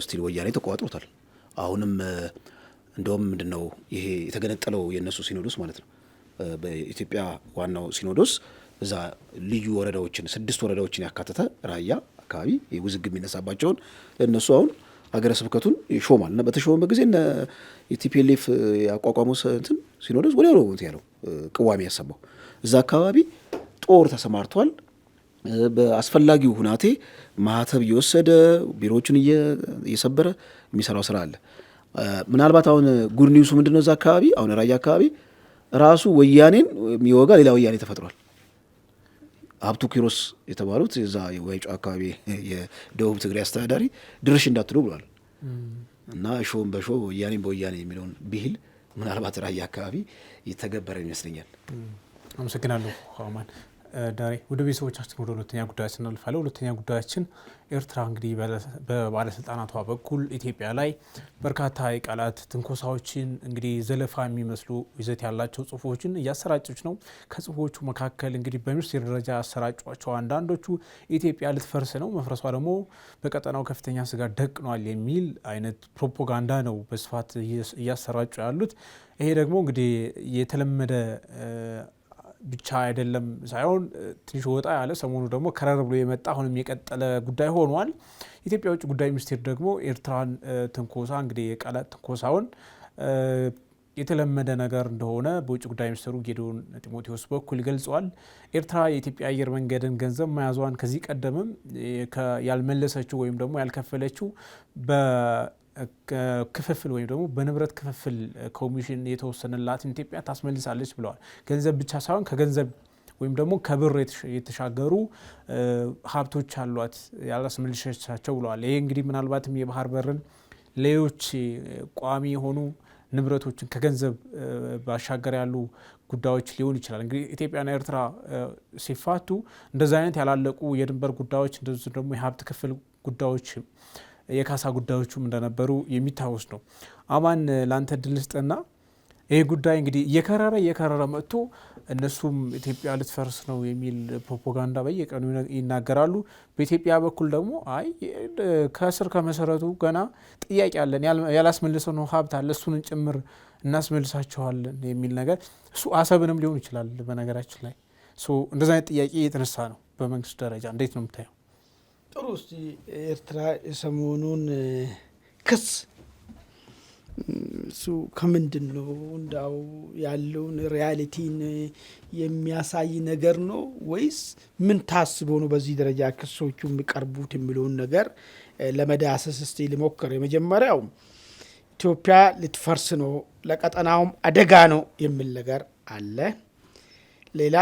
ስቲል ወያኔ ተቆጣጥሮታል። አሁንም እንደውም ምንድነው ይሄ የተገነጠለው የነሱ ሲኖዶስ ማለት ነው። በኢትዮጵያ ዋናው ሲኖዶስ እዛ ልዩ ወረዳዎችን 6 ወረዳዎችን ያካተተ ራያ አካባቢ ውዝግብ የሚነሳባቸውን ለእነሱ አሁን ሀገረ ስብከቱን ይሾማል እና በተሾመበት ጊዜ የቲፒኤልኤፍ ያቋቋመው እንትን ሲኖዶስ ወዲያው ነው ያለው ቅዋሜ ያሰባው። እዛ አካባቢ ጦር ተሰማርቷል። በአስፈላጊው ሁናቴ ማህተብ እየወሰደ ቢሮዎችን እየሰበረ የሚሰራው ስራ አለ። ምናልባት አሁን ጉድ ኒውሱ ምንድነው? እዛ አካባቢ አሁን ራያ አካባቢ ራሱ ወያኔን የሚወጋ ሌላ ወያኔ ተፈጥሯል። ሀብቱ ኪሮስ የተባሉት እዛ የወይጮ አካባቢ የደቡብ ትግራይ አስተዳዳሪ ድርሽ እንዳትሉ ብሏል እና ሾም በሾ ወያኔን በወያኔ የሚለውን ብሂል ምናልባት ራያ አካባቢ የተገበረ ይመስለኛል። አመሰግናለሁ አማን። ዳሬ ወደ ቤተሰቦቻችን ወደ ሁለተኛ ጉዳያችን እናልፋለን። ሁለተኛ ጉዳያችን ኤርትራ እንግዲህ በባለስልጣናቷ በኩል ኢትዮጵያ ላይ በርካታ የቃላት ትንኮሳዎችን እንግዲህ ዘለፋ የሚመስሉ ይዘት ያላቸው ጽሁፎችን እያሰራጨች ነው። ከጽሁፎቹ መካከል እንግዲህ በሚኒስቴር ደረጃ ያሰራጯቸው አንዳንዶቹ ኢትዮጵያ ልትፈርስ ነው፣ መፍረሷ ደግሞ በቀጠናው ከፍተኛ ስጋት ደቅኗል የሚል አይነት ፕሮፓጋንዳ ነው በስፋት እያሰራጩ ያሉት። ይሄ ደግሞ እንግዲህ የተለመደ ብቻ አይደለም ሳይሆን ትንሽ ወጣ ያለ ሰሞኑ ደግሞ ከረር ብሎ የመጣ አሁንም የቀጠለ ጉዳይ ሆኗል። ኢትዮጵያ ውጭ ጉዳይ ሚኒስቴር ደግሞ ኤርትራን ትንኮሳ እንግዲህ የቃላት ትንኮሳውን የተለመደ ነገር እንደሆነ በውጭ ጉዳይ ሚኒስትሩ ጌዲዮን ጢሞቴዎስ በኩል ገልጸዋል። ኤርትራ የኢትዮጵያ አየር መንገድን ገንዘብ መያዟን ከዚህ ቀደምም ያልመለሰችው ወይም ደግሞ ያልከፈለችው ክፍፍል ወይም ደግሞ በንብረት ክፍፍል ኮሚሽን የተወሰነላትን ኢትዮጵያ ታስመልሳለች ብለዋል። ገንዘብ ብቻ ሳይሆን ከገንዘብ ወይም ደግሞ ከብር የተሻገሩ ሀብቶች አሏት ያላስመልሰቻቸው ብለዋል። ይሄ እንግዲህ ምናልባትም የባህር በርን ሌሎች ቋሚ የሆኑ ንብረቶችን ከገንዘብ ባሻገር ያሉ ጉዳዮች ሊሆን ይችላል። እንግዲህ ኢትዮጵያና ኤርትራ ሲፋቱ እንደዚህ አይነት ያላለቁ የድንበር ጉዳዮች እንደዚህ ደግሞ የሀብት ክፍል ጉዳዮች የካሳ ጉዳዮቹም እንደነበሩ የሚታወስ ነው። አማን ላንተ ድል ስጥና ይህ ጉዳይ እንግዲህ እየከረረ መጥቶ እነሱም ኢትዮጵያ ልትፈርስ ነው የሚል ፕሮፓጋንዳ በየቀኑ ይናገራሉ። በኢትዮጵያ በኩል ደግሞ አይ ከስር ከመሰረቱ ገና ጥያቄ አለን፣ ያላስመልሰው ነው ሀብት አለ፣ እሱን ጭምር እናስመልሳቸዋለን የሚል ነገር እሱ አሰብንም ሊሆን ይችላል። በነገራችን ላይ እንደዛ አይነት ጥያቄ እየተነሳ ነው በመንግስት ደረጃ። እንዴት ነው የምታየው? ጥሩ። እስቲ ኤርትራ የሰሞኑን ክስ እሱ ከምንድን ነው እንዳው ያለውን ሪያሊቲን የሚያሳይ ነገር ነው ወይስ ምን ታስቦ ነው በዚህ ደረጃ ክሶቹ የሚቀርቡት የሚለውን ነገር ለመዳሰስ እስቲ ልሞክር። የመጀመሪያው ኢትዮጵያ ልትፈርስ ነው፣ ለቀጠናውም አደጋ ነው የሚል ነገር አለ። ሌላ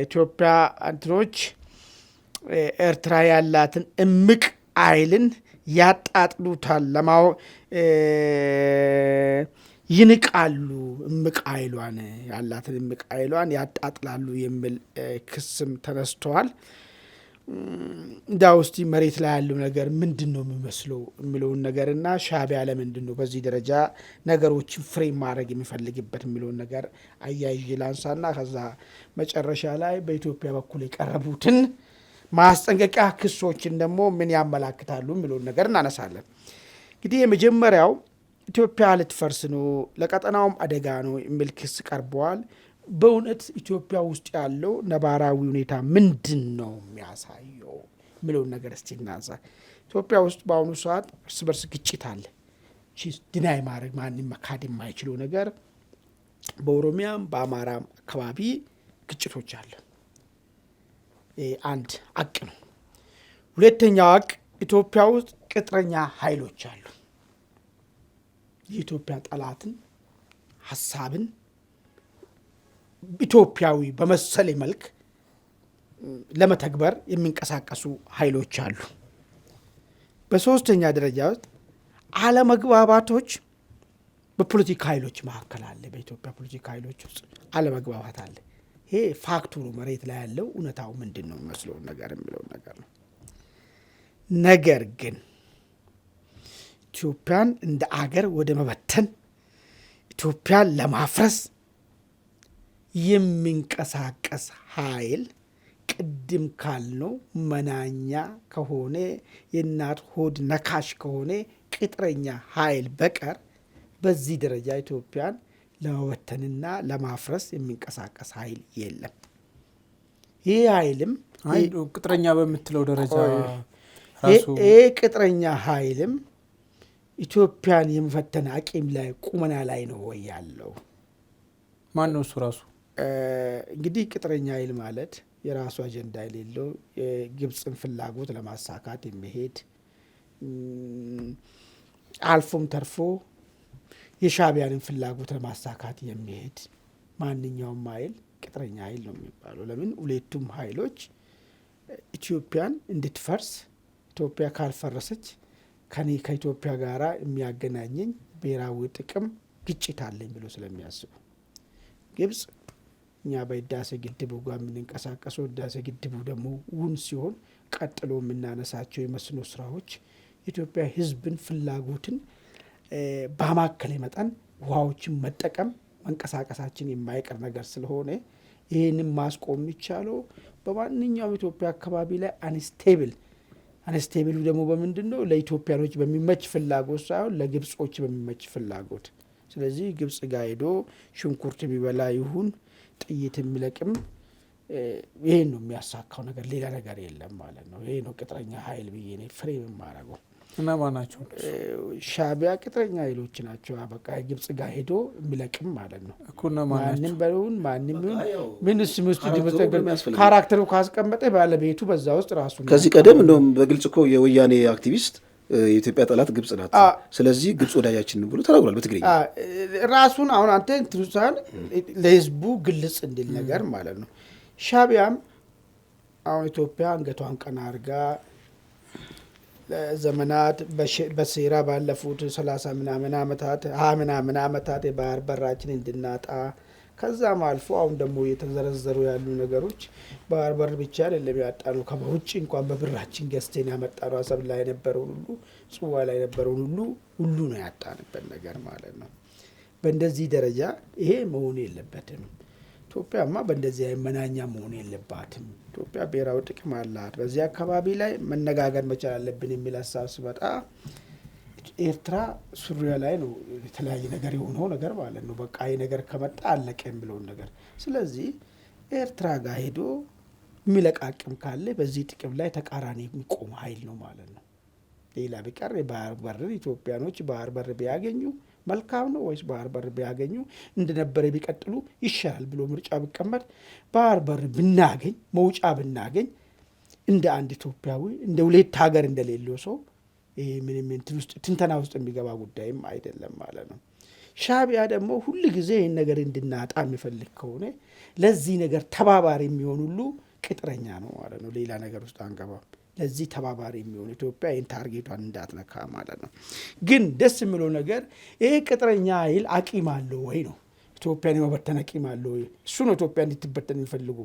ኢትዮጵያ እንትኖች ኤርትራ ያላትን እምቅ ኃይልን ያጣጥሉታል፣ ይንቃሉ፣ እምቅ ኃይሏን ያላትን እምቅ ኃይሏን ያጣጥላሉ የሚል ክስም ተነስተዋል። እንዳ ውስጥ መሬት ላይ ያለው ነገር ምንድን ነው የሚመስለው የሚለውን ነገርና ሻዕቢያ ለምንድን ነው በዚህ ደረጃ ነገሮችን ፍሬም ማድረግ የሚፈልግበት የሚለውን ነገር አያይዤ ላንሳና ከዛ መጨረሻ ላይ በኢትዮጵያ በኩል የቀረቡትን ማስጠንቀቂያ ክሶችን ደግሞ ምን ያመላክታሉ የሚለውን ነገር እናነሳለን። እንግዲህ የመጀመሪያው ኢትዮጵያ ልትፈርስ ነው፣ ለቀጠናውም አደጋ ነው የሚል ክስ ቀርበዋል። በእውነት ኢትዮጵያ ውስጥ ያለው ነባራዊ ሁኔታ ምንድን ነው የሚያሳየው የሚለውን ነገር እስቲ እናንሳ። ኢትዮጵያ ውስጥ በአሁኑ ሰዓት እርስ በርስ ግጭት አለ። ድናይ ማድረግ ማንም መካድ የማይችለው ነገር፣ በኦሮሚያም በአማራም አካባቢ ግጭቶች አለ። አንድ አቅ ነው። ሁለተኛው አቅ ኢትዮጵያ ውስጥ ቅጥረኛ ኃይሎች አሉ። የኢትዮጵያ ጠላትን ሀሳብን ኢትዮጵያዊ በመሰለ መልክ ለመተግበር የሚንቀሳቀሱ ኃይሎች አሉ። በሶስተኛ ደረጃ ውስጥ አለመግባባቶች በፖለቲካ ኃይሎች መካከል አለ። በኢትዮጵያ ፖለቲካ ኃይሎች ውስጥ አለመግባባት አለ። ይሄ ፋክቱሩ መሬት ላይ ያለው እውነታው ምንድን ነው መስለው ነገር የሚለው ነገር ነው። ነገር ግን ኢትዮጵያን እንደ አገር ወደ መበተን ኢትዮጵያን ለማፍረስ የሚንቀሳቀስ ኃይል ቅድም ካልነው መናኛ ከሆነ የእናት ሆድ ነካሽ ከሆነ ቅጥረኛ ኃይል በቀር በዚህ ደረጃ ኢትዮጵያን ለመበተንና ለማፍረስ የሚንቀሳቀስ ኃይል የለም። ይህ ኃይልም ቅጥረኛ በምትለው ደረጃ ቅጥረኛ ኃይልም ኢትዮጵያን የመፈተን አቂም ላይ ቁመና ላይ ነው ወይ ያለው? ማን ነው እሱ ራሱ? እንግዲህ ቅጥረኛ ኃይል ማለት የራሱ አጀንዳ የሌለው የግብፅን ፍላጎት ለማሳካት የሚሄድ አልፎም ተርፎ የሻዕቢያንን ፍላጎት ለማሳካት የሚሄድ ማንኛውም ኃይል ቅጥረኛ ኃይል ነው የሚባለው። ለምን? ሁለቱም ኃይሎች ኢትዮጵያን እንድትፈርስ፣ ኢትዮጵያ ካልፈረሰች ከኔ ከኢትዮጵያ ጋር የሚያገናኘኝ ብሔራዊ ጥቅም ግጭት አለኝ ብሎ ስለሚያስቡ ግብጽ እኛ በህዳሴ ግድቡ ጋር የምንንቀሳቀሰው ህዳሴ ግድቡ ደግሞ እውን ሲሆን ቀጥሎ የምናነሳቸው የመስኖ ስራዎች ኢትዮጵያ ህዝብን ፍላጎትን በማከለ መጠን ውሃዎችን መጠቀም መንቀሳቀሳችን የማይቀር ነገር ስለሆነ ይህንን ማስቆም የሚቻለው በማንኛውም ኢትዮጵያ አካባቢ ላይ አንስቴብሉ ደግሞ በምንድነው ለኢትዮጵያኖች በሚመች ፍላጎት ሳይሆን ለግብጾች በሚመች ፍላጎት። ስለዚህ ግብጽ ጋር ሄዶ ሽንኩርት የሚበላ ይሁን ጥይት የሚለቅም ይሄን ነው የሚያሳካው ነገር፣ ሌላ ነገር የለም ማለት ነው። ይሄ ነው ቅጥረኛ ኃይል ብዬ ነው ፍሬም የማደርገው። እና ማናቸው ሻቢያ ቅጥረኛ ኃይሎች ናቸው። በቃ ግብጽ ጋር ሄዶ የሚለቅም ማለት ነው። እኮና ማንም በሉን ማንም ምንስ ካራክተሩ ካስቀመጠ ባለቤቱ በዛ ውስጥ ራሱ ከዚህ ቀደም እንደውም በግልጽ እኮ የወያኔ አክቲቪስት የኢትዮጵያ ጠላት ግብጽ ናት፣ ስለዚህ ግብጽ ወዳጃችን ብሎ ተናግሯል በትግርኛ ራሱን። አሁን አንተ እንትሳል ለህዝቡ ግልጽ እንዲል ነገር ማለት ነው። ሻቢያም አሁን ኢትዮጵያ አንገቷን ቀና አድርጋ ለዘመናት በሴራ ባለፉት 30 ምናምን ዓመታት የባህር በራችን እንድናጣ ከዛም አልፎ አሁን ደግሞ የተዘረዘሩ ያሉ ነገሮች ባህር በር ብቻ አይደለም ያጣኑ፣ ከውጭ እንኳን በብራችን ገዝተን ያመጣነው አሰብ ላይ የነበረውን ሁሉ ጽዋ ላይ የነበረውን ሁሉ ነው ያጣንበት ነገር ማለት ነው። በእንደዚህ ደረጃ ይሄ መሆን የለበትም። ኢትዮጵያማ በእንደዚህ መናኛ መሆን የለባትም። ኢትዮጵያ ብሔራዊ ጥቅም አላት። በዚህ አካባቢ ላይ መነጋገር መቻል አለብን የሚል ሀሳብ ሲመጣ ኤርትራ ሱሪያ ላይ ነው የተለያየ ነገር የሆነው ነገር ማለት ነው። በቃ ይሄ ነገር ከመጣ አለቀ የሚለውን ነገር። ስለዚህ ኤርትራ ጋር ሄዶ የሚለቃቅም ካለ በዚህ ጥቅም ላይ ተቃራኒ የሚቆም ኃይል ነው ማለት ነው። ሌላ ቢቀር የባህር በር ኢትዮጵያኖች ባህር በር ቢያገኙ መልካም ነው ወይስ ባህር በር ቢያገኙ እንደነበረ ቢቀጥሉ ይሻላል ብሎ ምርጫ ቢቀመጥ ባህር በር ብናገኝ መውጫ ብናገኝ እንደ አንድ ኢትዮጵያዊ እንደ ሁለት ሀገር እንደሌለው ሰው ይሄ ምንም ትንተና ውስጥ የሚገባ ጉዳይም አይደለም ማለት ነው። ሻቢያ ደግሞ ሁሉ ጊዜ ይህን ነገር እንድናጣ የሚፈልግ ከሆነ ለዚህ ነገር ተባባሪ የሚሆን ሁሉ ቅጥረኛ ነው ማለት ነው። ሌላ ነገር ውስጥ አንገባም። ለዚህ ተባባሪ የሚሆን ኢትዮጵያ ይህን ታርጌቷን እንዳትነካ ማለት ነው። ግን ደስ የሚለው ነገር ይሄ ቅጥረኛ ኃይል አቂም አለው ወይ ነው። ኢትዮጵያን የመበተን አቂም አለው ወይ? እሱ ነው ኢትዮጵያ እንድትበተን የሚፈልጉ።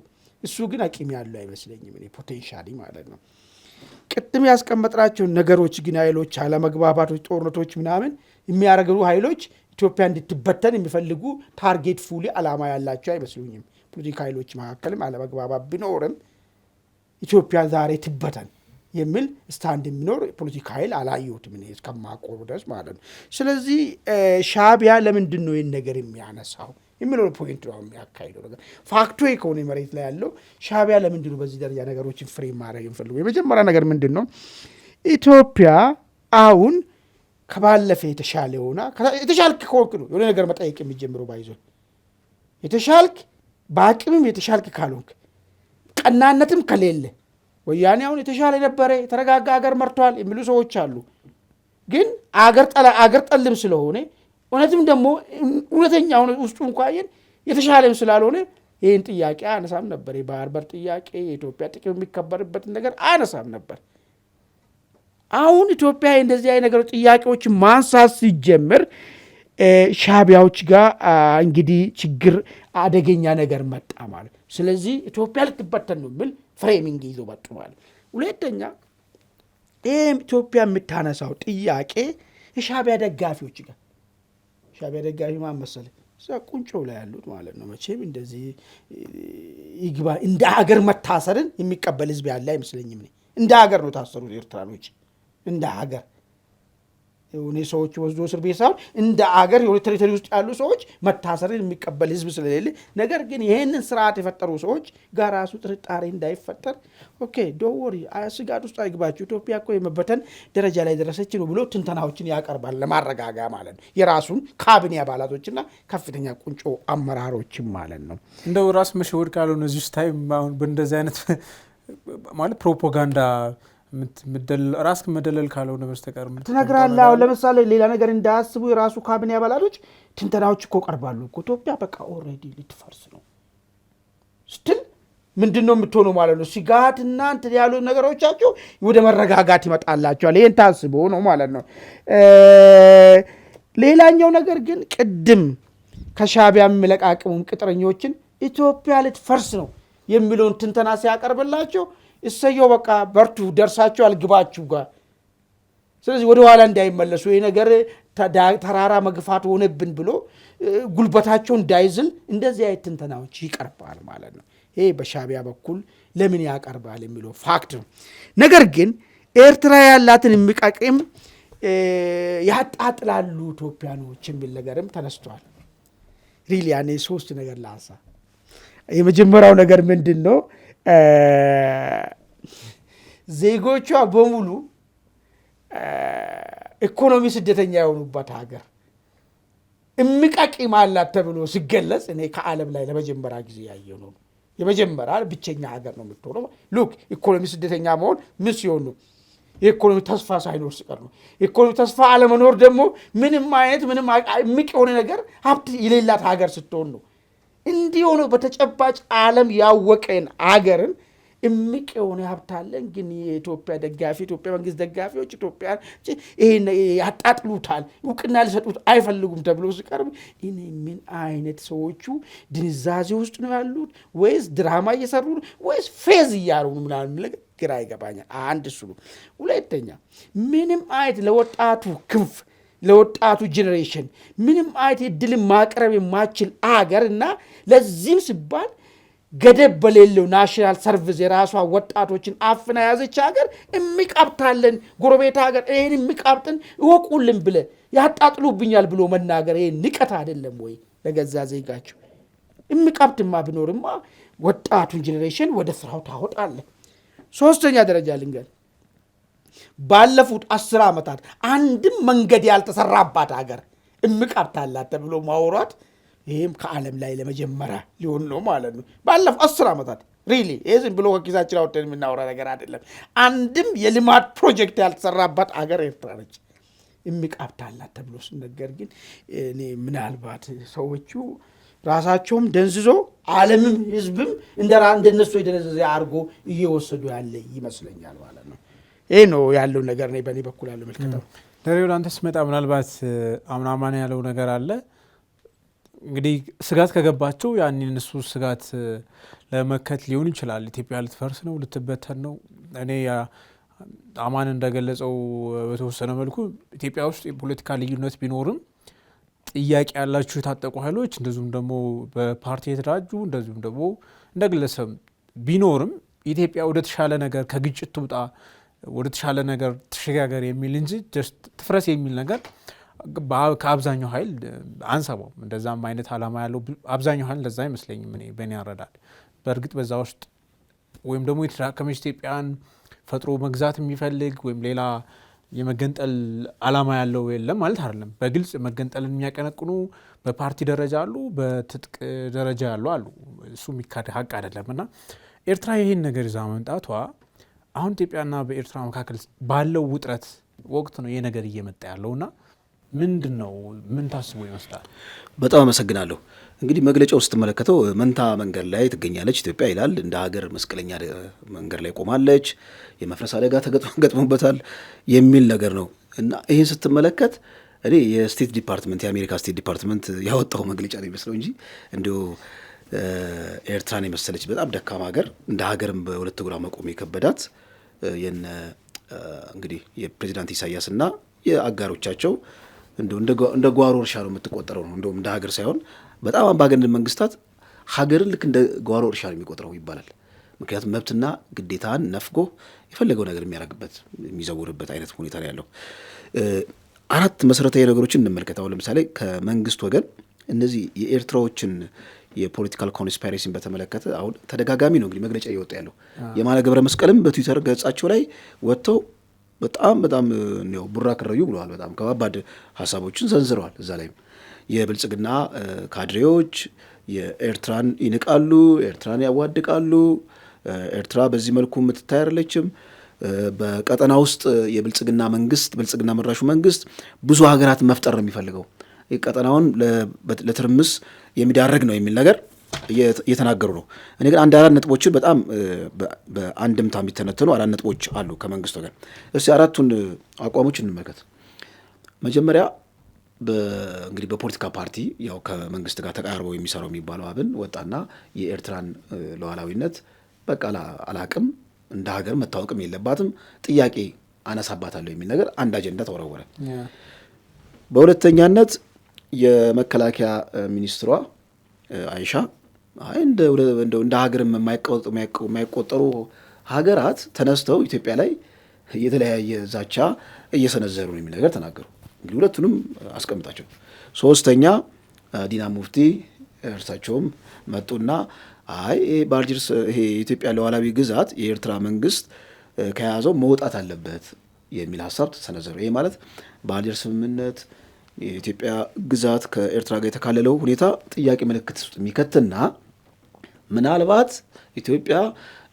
እሱ ግን አቂም ያለው አይመስለኝም እኔ ፖቴንሻሊ ማለት ነው። ቅድም ያስቀመጥናቸው ነገሮች ግን ኃይሎች፣ አለመግባባቶች፣ ጦርነቶች ምናምን የሚያደርጉ ኃይሎች ኢትዮጵያ እንድትበተን የሚፈልጉ ታርጌት ፉሊ አላማ ያላቸው አይመስሉኝም። ፖለቲካ ኃይሎች መካከልም አለመግባባት ቢኖርም ኢትዮጵያ ዛሬ ትበተን የሚል ስታንድ የሚኖር ፖለቲካ ኃይል አላየሁትም እኔ እስከማውቀው ድረስ ማለት ነው። ስለዚህ ሻቢያ ለምንድን ነው ይህን ነገር የሚያነሳው የሚለው ፖይንት ነው የሚያካሂደው ነገር። ፋክቱ ከሆነ መሬት ላይ ያለው ሻቢያ ለምንድን ነው በዚህ ደረጃ ነገሮችን ፍሬም ማድረግ የሚፈልጉ? የመጀመሪያ ነገር ምንድን ነው? ኢትዮጵያ አሁን ከባለፈ የተሻለ ሆና የተሻልክ ከሆንክ ነው የሆነ ነገር መጠየቅ የሚጀምረው። ባይዞ የተሻልክ በአቅምም የተሻልክ ካልሆንክ ቀናነትም ከሌለ ወያኔ አሁን የተሻለ ነበረ የተረጋጋ አገር መርቷል የሚሉ ሰዎች አሉ። ግን አገር ጠልም ስለሆነ እውነትም ደግሞ እውነተኛ ውስጡ እንኳን የተሻለም ስላልሆነ ይህን ጥያቄ አነሳም ነበር። የባህር በር ጥያቄ የኢትዮጵያ ጥቅም የሚከበርበትን ነገር አነሳም ነበር። አሁን ኢትዮጵያ እንደዚህ አይነት ነገሮች ጥያቄዎች ማንሳት ሲጀምር ሻቢያዎች ጋር እንግዲህ ችግር አደገኛ ነገር መጣ ማለት። ስለዚህ ኢትዮጵያ ልትበተን ነው የሚል ፍሬሚንግ ይዞ መጡ ማለት። ሁለተኛ ይህም ኢትዮጵያ የምታነሳው ጥያቄ የሻቢያ ደጋፊዎች ጋር ሻቢያ ደጋፊ ማን መሰለህ? እዛ ቁንጮ ላይ ያሉት ማለት ነው። መቼም እንደዚህ ይግባ እንደ ሀገር መታሰርን የሚቀበል ህዝብ ያለ አይመስለኝም። እንደ ሀገር ነው ታሰሩት ኤርትራኖች እንደ ሀገር የሆነ ሰዎች ወስዶ እስር ቤት ሳይሆን እንደ አገር የሆነ ቴሪቶሪ ውስጥ ያሉ ሰዎች መታሰርን የሚቀበል ህዝብ ስለሌለ፣ ነገር ግን ይሄንን ስርዓት የፈጠሩ ሰዎች ጋር ራሱ ጥርጣሬ እንዳይፈጠር ኦኬ ዶወሪ ስጋት ውስጥ አይግባችሁ ኢትዮጵያ እኮ የመበተን ደረጃ ላይ ደረሰች ነው ብሎ ትንተናዎችን ያቀርባል ለማረጋጋ ማለት ነው። የራሱን ካቢኔ አባላቶችና ከፍተኛ ቁንጮ አመራሮችም ማለት ነው። እንደው ራስ መሸወድ ካልሆነ እዚህ ውስጥ አሁን በእንደዚህ አይነት ማለት ፕሮፓጋንዳ ራስ መደለል ካልሆነ በስተቀር ትነግራለህ። አሁን ለምሳሌ ሌላ ነገር እንዳያስቡ የራሱ ካቢኔ አባላቶች ትንተናዎች እኮ ቀርባሉ። ኢትዮጵያ በቃ ኦልሬዲ ልትፈርስ ነው ስትል ምንድነው የምትሆነው ማለት ነው። ስጋትና እንትን ያሉ ነገሮቻቸው ወደ መረጋጋት ይመጣላቸዋል። ይሄን ታስቦ ነው ማለት ነው። ሌላኛው ነገር ግን ቅድም ከሻዕቢያ የሚለቃቅሙም ቅጥረኞችን ኢትዮጵያ ልትፈርስ ነው የሚለውን ትንተና ሲያቀርብላቸው እሰየው በቃ በርቱ ደርሳችኋል ግባችሁ ጋር ስለዚህ ወደ ኋላ እንዳይመለሱ ይሄ ነገር ተራራ መግፋት ሆነብን ብሎ ጉልበታቸው እንዳይዝል እንደዚህ አይነት ትንተናዎች ይቀርባል ማለት ነው። ይሄ በሻዕቢያ በኩል ለምን ያቀርባል የሚለው ፋክት ነው። ነገር ግን ኤርትራ ያላትን የሚቃቅም ያጣጥላሉ ኢትዮጵያኖች የሚል ነገርም ተነስቷል። ሪሊ ያኔ ሶስት ነገር ላንሳ። የመጀመሪያው ነገር ምንድን ነው? ዜጎቿ በሙሉ ኢኮኖሚ ስደተኛ የሆኑበት ሀገር እምቃቂም አላት ተብሎ ሲገለጽ እኔ ከዓለም ላይ ለመጀመሪያ ጊዜ ያየው ነው። የመጀመሪያ ብቸኛ ሀገር ነው የምትሆነው። ሉክ ኢኮኖሚ ስደተኛ መሆን ምን ሲሆን ነው? የኢኮኖሚ ተስፋ ሳይኖር ሲቀር ነው። የኢኮኖሚ ተስፋ አለመኖር ደግሞ ምንም እምቅ የሆነ ነገር ሀብት የሌላት ሀገር ስትሆን ነው። እንዲህ ሆኖ በተጨባጭ ዓለም ያወቀን ሀገርን እምቅ የሆነ ሀብት አለን፣ ግን የኢትዮጵያ መንግስት ደጋፊዎች ኢትዮጵያ ይሄን ያጣጥሉታል፣ እውቅና ሊሰጡት አይፈልጉም ተብሎ ሲቀርብ እኔ ምን አይነት ሰዎቹ ድንዛዜ ውስጥ ነው ያሉት? ወይስ ድራማ እየሰሩ ነው? ወይስ ፌዝ እያሉ ነው? ምናምን ግራ ይገባኛል። አንድ እሱ ነው። ሁለተኛ ምንም አይነት ለወጣቱ ክንፍ ለወጣቱ ጄኔሬሽን ምንም አይነት እድልን ማቅረብ የማችል አገር እና ለዚህም ሲባል ገደብ በሌለው ናሽናል ሰርቪስ የራሷ ወጣቶችን አፍና ያዘች ሀገር እሚቃብታለን ጎረቤት ሀገር ይህን እሚቃብትን እወቁልን ብለ ያጣጥሉብኛል ብሎ መናገር ይህ ንቀት አይደለም ወይ? ለገዛ ዜጋቸው እሚቃብትማ ቢኖርማ ወጣቱን ጄኔሬሽን ወደ ስራው ታወጣለ። ሶስተኛ ደረጃ ልንገር፣ ባለፉት 10 ዓመታት አንድም መንገድ ያልተሰራባት ሀገር እምቃብታላት ተብሎ ማውራት ይህም ከዓለም ላይ ለመጀመሪያ ሊሆን ነው ማለት ነው። ባለፉት 10 ዓመታት ሪሊ ይህ ዝም ብሎ ከኪሳችን አውጥተን የምናወራ ነገር አይደለም። አንድም የልማት ፕሮጀክት ያልተሰራባት አገር ኤርትራ ነች። እምቃብታላት ተብሎ ሲነገር ግን እኔ ምናልባት ሰዎቹ ራሳቸውም ደንዝዞ ዓለምም ህዝብም እንደነሱ የደነዘዘ አድርጎ እየወሰዱ ያለ ይመስለኛል ማለት ነው። ይህ ነው ያለው ነገር ነው በእኔ በኩል ያለው መልከታው። ደሬው ለአንተ ስመጣ ምናልባት አምናማን ያለው ነገር አለ እንግዲህ ስጋት ከገባቸው ያንን እነሱ ስጋት ለመከት ሊሆን ይችላል። ኢትዮጵያ ልትፈርስ ነው፣ ልትበተን ነው። እኔ አማን እንደገለጸው በተወሰነ መልኩ ኢትዮጵያ ውስጥ የፖለቲካ ልዩነት ቢኖርም ጥያቄ ያላችሁ የታጠቁ ኃይሎች እንደዚሁም ደግሞ በፓርቲ የተደራጁ እንደዚሁም ደግሞ እንደ ግለሰብ ቢኖርም ኢትዮጵያ ወደ ተሻለ ነገር ከግጭት ትውጣ ወደ ተሻለ ነገር ተሸጋገር የሚል እንጂ ትፍረስ የሚል ነገር ከአብዛኛው ኃይል አንሰማም። እንደዛም አይነት ዓላማ ያለው አብዛኛው ኃይል እንደዛ አይመስለኝም እኔ በእኔ ያረዳል። በእርግጥ በዛ ውስጥ ወይም ደግሞ የተዳከመች ኢትዮጵያን ፈጥሮ መግዛት የሚፈልግ ወይም ሌላ የመገንጠል ዓላማ ያለው የለም ማለት አይደለም። በግልጽ መገንጠልን የሚያቀነቅኑ በፓርቲ ደረጃ አሉ፣ በትጥቅ ደረጃ ያሉ አሉ። እሱ የሚካድ ሀቅ አይደለም እና ኤርትራ ይህን ነገር ይዛ መምጣቷ አሁን ኢትዮጵያና በኤርትራ መካከል ባለው ውጥረት ወቅት ነው ይህ ነገር እየመጣ ያለውና ምንድን ነው ምን ታስቦ ይመስላል? በጣም አመሰግናለሁ። እንግዲህ መግለጫው ስትመለከተው መንታ መንገድ ላይ ትገኛለች ኢትዮጵያ ይላል። እንደ ሀገር መስቀለኛ መንገድ ላይ ቆማለች፣ የመፍረስ አደጋ ተገጥሞበታል የሚል ነገር ነው እና ይህን ስትመለከት እኔ የስቴት ዲፓርትመንት የአሜሪካ ስቴት ዲፓርትመንት ያወጣው መግለጫ ነው ይመስለው እንጂ እንዲሁ ኤርትራን የመሰለች በጣም ደካማ ሀገር እንደ ሀገርም በሁለት እግሯ መቆም የከበዳት እንግዲህ የፕሬዚዳንት ኢሳያስና የአጋሮቻቸው እንደ ጓሮ እርሻ ነው የምትቆጠረው ነው። እንደውም እንደ ሀገር ሳይሆን በጣም አምባገነን መንግስታት ሀገርን ልክ እንደ ጓሮ እርሻ ነው የሚቆጥረው ይባላል። ምክንያቱም መብትና ግዴታን ነፍጎ የፈለገው ነገር የሚያደርግበት የሚዘውርበት አይነት ሁኔታ ነው ያለው። 4 መሰረታዊ ነገሮችን እንመልከት። አሁን ለምሳሌ ከመንግስት ወገን እነዚህ የኤርትራዎችን የፖለቲካል ኮንስፓይሬሲን በተመለከተ አሁን ተደጋጋሚ ነው እንግዲህ መግለጫ እየወጣ ያለው። የማነ ገብረ መስቀልም በትዊተር ገጻቸው ላይ ወጥተው በጣም ነው ቡራ ከረዩ ብለዋል። በጣም ከባባድ ሀሳቦችን ሰንዝረዋል። እዛ ላይም የብልጽግና ካድሬዎች የኤርትራን ይንቃሉ፣ ኤርትራን ያዋድቃሉ፣ ኤርትራ በዚህ መልኩ የምትታይ አይደለችም፣ በቀጠና ውስጥ የብልጽግና መንግስት ብልጽግና መራሹ መንግስት ብዙ ሀገራት መፍጠር ነው የሚፈልገው፣ ቀጠናውን ለትርምስ የሚዳረግ ነው የሚል ነገር እየተናገሩ ነው። እኔ ግን 4 ነጥቦችን በጣም በአንድምታ የሚተነተኑ 4 ነጥቦች አሉ ከመንግስት ወገን። እስቲ 4ቱን አቋሞች እንመልከት። መጀመሪያ እንግዲህ በፖለቲካ ፓርቲ ያው ከመንግስት ጋር ተቃርበው የሚሰራው የሚባለው አብን ወጣና የኤርትራን ሉዓላዊነት በቃ አላቅም እንደ ሀገር መታወቅም የለባትም ጥያቄ አነሳባታለሁ የሚል ነገር አንድ አጀንዳ ተወረወረ። በሁለተኛነት የመከላከያ ሚኒስትሯ አይሻ እንደ ሀገርም የማይቆጠሩ ሀገራት ተነስተው ኢትዮጵያ ላይ የተለያየ ዛቻ እየሰነዘሩ ነው የሚል ነገር ተናገሩ። እንግዲህ ሁለቱንም አስቀምጣቸው። ሶስተኛ ዲና ሙፍቲ እርሳቸውም መጡና አይ በአልጀርስ ይሄ የኢትዮጵያ ሉዓላዊ ግዛት የኤርትራ መንግስት ከያዘው መውጣት አለበት የሚል ሀሳብ ተሰነዘሩ። ይሄ ማለት በአልጀርስ ስምምነት የኢትዮጵያ ግዛት ከኤርትራ ጋር የተካለለው ሁኔታ ጥያቄ ምልክት ውስጥ የሚከትና ምናልባት ኢትዮጵያ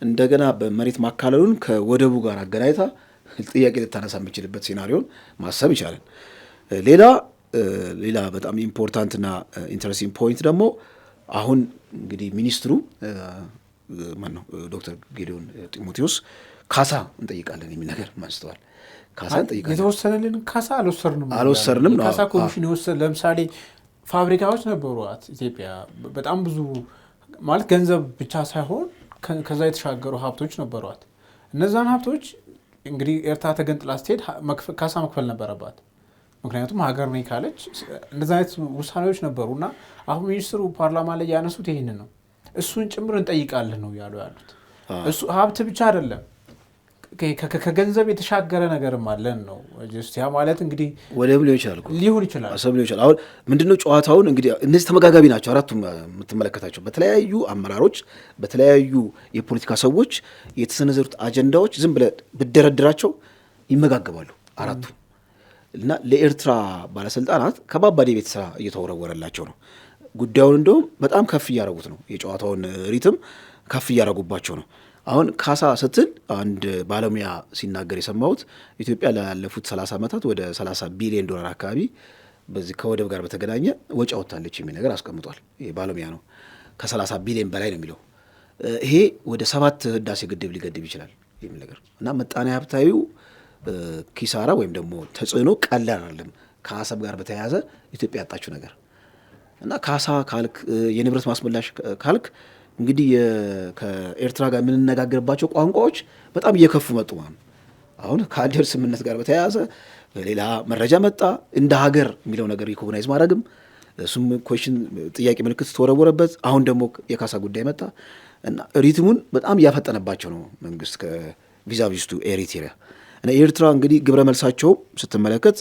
እንደገና በመሬት ማካለሉን ከወደቡ ጋር አገናኝታ ጥያቄ ልታነሳ የምችልበት ሴናሪዮን ማሰብ ይቻላል። ሌላ በጣም ኢምፖርታንትና ኢንተረስቲንግ ፖይንት ደግሞ አሁን እንግዲህ ሚኒስትሩ ማነው ዶክተር ጌዲዮን ጢሞቴዎስ ካሳ እንጠይቃለን የሚል ነገር አንስተዋል። ካሳ እንጠይቃለን። የተወሰነልን ካሳ አልወሰርንም ነው ካሳ ኮሚሽን የወሰነ ለምሳሌ ፋብሪካዎች ነበሯት ኢትዮጵያ በጣም ብዙ ማለት ገንዘብ ብቻ ሳይሆን ከዛ የተሻገሩ ሀብቶች ነበሯት። እነዛን ሀብቶች እንግዲህ ኤርትራ ተገንጥላ ስትሄድ ካሳ መክፈል ነበረባት። ምክንያቱም ሀገር ነኝ ካለች እንደዚህ አይነት ውሳኔዎች ነበሩና አሁን ሚኒስትሩ ፓርላማ ላይ ያነሱት ይሄንን ነው። እሱን ጭምር እንጠይቃለን ነው ያሉት። እሱ ሀብት ብቻ አይደለም ከገንዘብ የተሻገረ ነገርም አለን ነው። ያ ማለት እንግዲህ ወደብ ሊሆን ይችላል አሰብ ሊሆን ይችላል። አሁን ምንድነው ጨዋታውን እንግዲህ እነዚህ ተመጋጋቢ ናቸው አራቱም የምትመለከታቸው በተለያዩ አመራሮች በተለያዩ የፖለቲካ ሰዎች የተሰነዘሩት አጀንዳዎች ዝም ብለህ ብደረድራቸው ይመጋገባሉ አራቱ እና ለኤርትራ ባለስልጣናት ከባባድ የቤት ስራ እየተወረወረላቸው ነው። ጉዳዩን እንደውም በጣም ከፍ እያደረጉት ነው። የጨዋታውን ሪትም ከፍ እያደረጉባቸው ነው። አሁን ካሳ ስትል አንድ ባለሙያ ሲናገር የሰማሁት ኢትዮጵያ ላለፉት 30 ዓመታት ወደ 30 ቢሊዮን ዶላር አካባቢ በዚህ ከወደብ ጋር በተገናኘ ወጪ አወጣለች የሚል ነገር አስቀምጧል። ይሄ ባለሙያ ነው። ከ30 ቢሊዮን በላይ ነው የሚለው። ይሄ ወደ 7 ህዳሴ ግድብ ሊገድብ ይችላል የሚል ነገር እና ምጣኔ ሀብታዊው ኪሳራ ወይም ደግሞ ተጽዕኖ ቀላል አይደለም። ከአሰብ ጋር በተያያዘ ኢትዮጵያ ያጣችው ነገር እና ካሳ ካልክ የንብረት ማስመላሽ ካልክ እንግዲህ ከኤርትራ ጋር የምንነጋገርባቸው ቋንቋዎች በጣም እየከፉ መጡ ማለት ነው። አሁን ከአልጀርስ ስምምነት ጋር በተያያዘ ሌላ መረጃ መጣ። እንደ ሀገር የሚለው ነገር ሪኮግናይዝ ማድረግም እሱም ኮሽን ጥያቄ ምልክት ተወረወረበት። አሁን ደግሞ የካሳ ጉዳይ መጣ እና ሪትሙን በጣም እያፈጠነባቸው ነው መንግስት ከቪዛቪስቱ ኤሪትሪያ እና ኤርትራ እንግዲህ ግብረ መልሳቸው ስትመለከት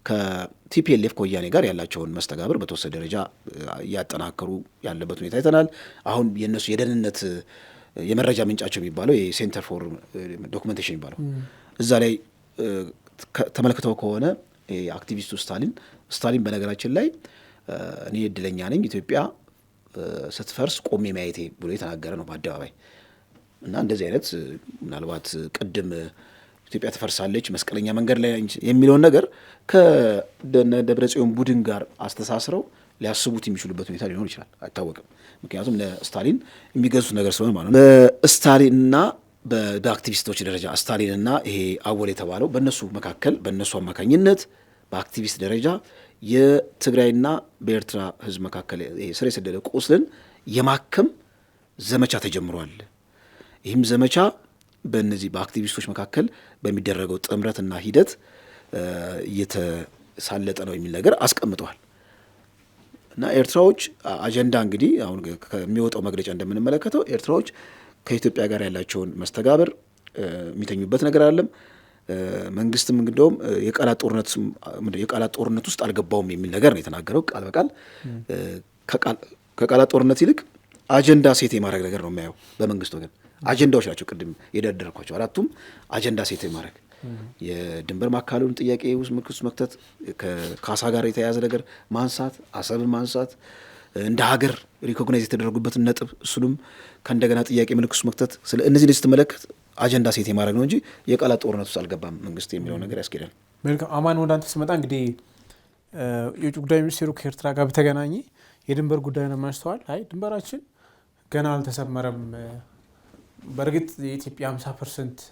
ከቲፒኤልኤፍ ከወያኔ ጋር ያላቸውን መስተጋብር በተወሰነ ደረጃ እያጠናከሩ ያለበት ሁኔታ አይተናል። አሁን የነሱ የደህንነት የመረጃ ምንጫቸው የሚባለው የሴንተር ፎር ዶክመንቴሽን የሚባለው እዛ ላይ ተመልክተው ከሆነ አክቲቪስቱ ስታሊን በነገራችን ላይ እኔ እድለኛ ነኝ ኢትዮጵያ ስትፈርስ ቆሜ ማየቴ ብሎ የተናገረ ነው በአደባባይ እና እንደዚህ አይነት ምናልባት ቅድም ኢትዮጵያ ትፈርሳለች መስቀለኛ መንገድ ላይ የሚለውን ነገር ከደብረጽዮን ቡድን ጋር አስተሳስረው ሊያስቡት የሚችሉበት ሁኔታ ሊኖር ይችላል፣ አይታወቅም። ምክንያቱም ለስታሊን የሚገዙት ነገር ስለሆነ ማለት ነው። በስታሊንና በአክቲቪስቶች ደረጃ ስታሊንና ይሄ አወል የተባለው በእነሱ መካከል በእነሱ አማካኝነት በአክቲቪስት ደረጃ የትግራይና በኤርትራ ሕዝብ መካከል ስር የሰደደ ቁስልን የማከም ዘመቻ ተጀምሯል። ይህም ዘመቻ በእነዚህ በአክቲቪስቶች መካከል በሚደረገው ጥምረትና ሂደት እየተሳለጠ ነው የሚል ነገር አስቀምጠዋል። እና ኤርትራዎች አጀንዳ እንግዲህ አሁን ከሚወጣው መግለጫ እንደምንመለከተው ኤርትራዎች ከኢትዮጵያ ጋር ያላቸውን መስተጋብር የሚተኙበት ነገር አለም። መንግስትም እንደውም የቃላት ጦርነት ውስጥ አልገባውም የሚል ነገር ነው የተናገረው። ቃል በቃል ከቃላት ጦርነት ይልቅ አጀንዳ ሴት የማድረግ ነገር ነው የሚያየው በመንግስት ወገን። አጀንዳዎች ናቸው ቅድም የደረደርኳቸው አራቱም አጀንዳ ሴት የማድረግ የድንበር ማካለሉን ጥያቄ ውስጥ ምክስ መክተት፣ ከካሳ ጋር የተያያዘ ነገር ማንሳት፣ አሰብን ማንሳት፣ እንደ ሀገር ሪኮግናይዝ የተደረጉበትን ነጥብ እሱንም ከእንደገና ጥያቄ ምልክት ውስጥ መክተት። ስለ እነዚህ ስትመለከት አጀንዳ ሴት የማድረግ ነው እንጂ የቃላት ጦርነት ውስጥ አልገባም መንግስት የሚለው ነገር ያስኬዳል። መልካም አማን፣ ወደ አንተ ስመጣ እንግዲህ የውጭ ጉዳይ ሚኒስቴሩ ከኤርትራ ጋር በተገናኘ የድንበር ጉዳይ ነው ማስተዋል። አይ ድንበራችን ገና አልተሰመረም፣ በእርግጥ የኢትዮጵያ 50%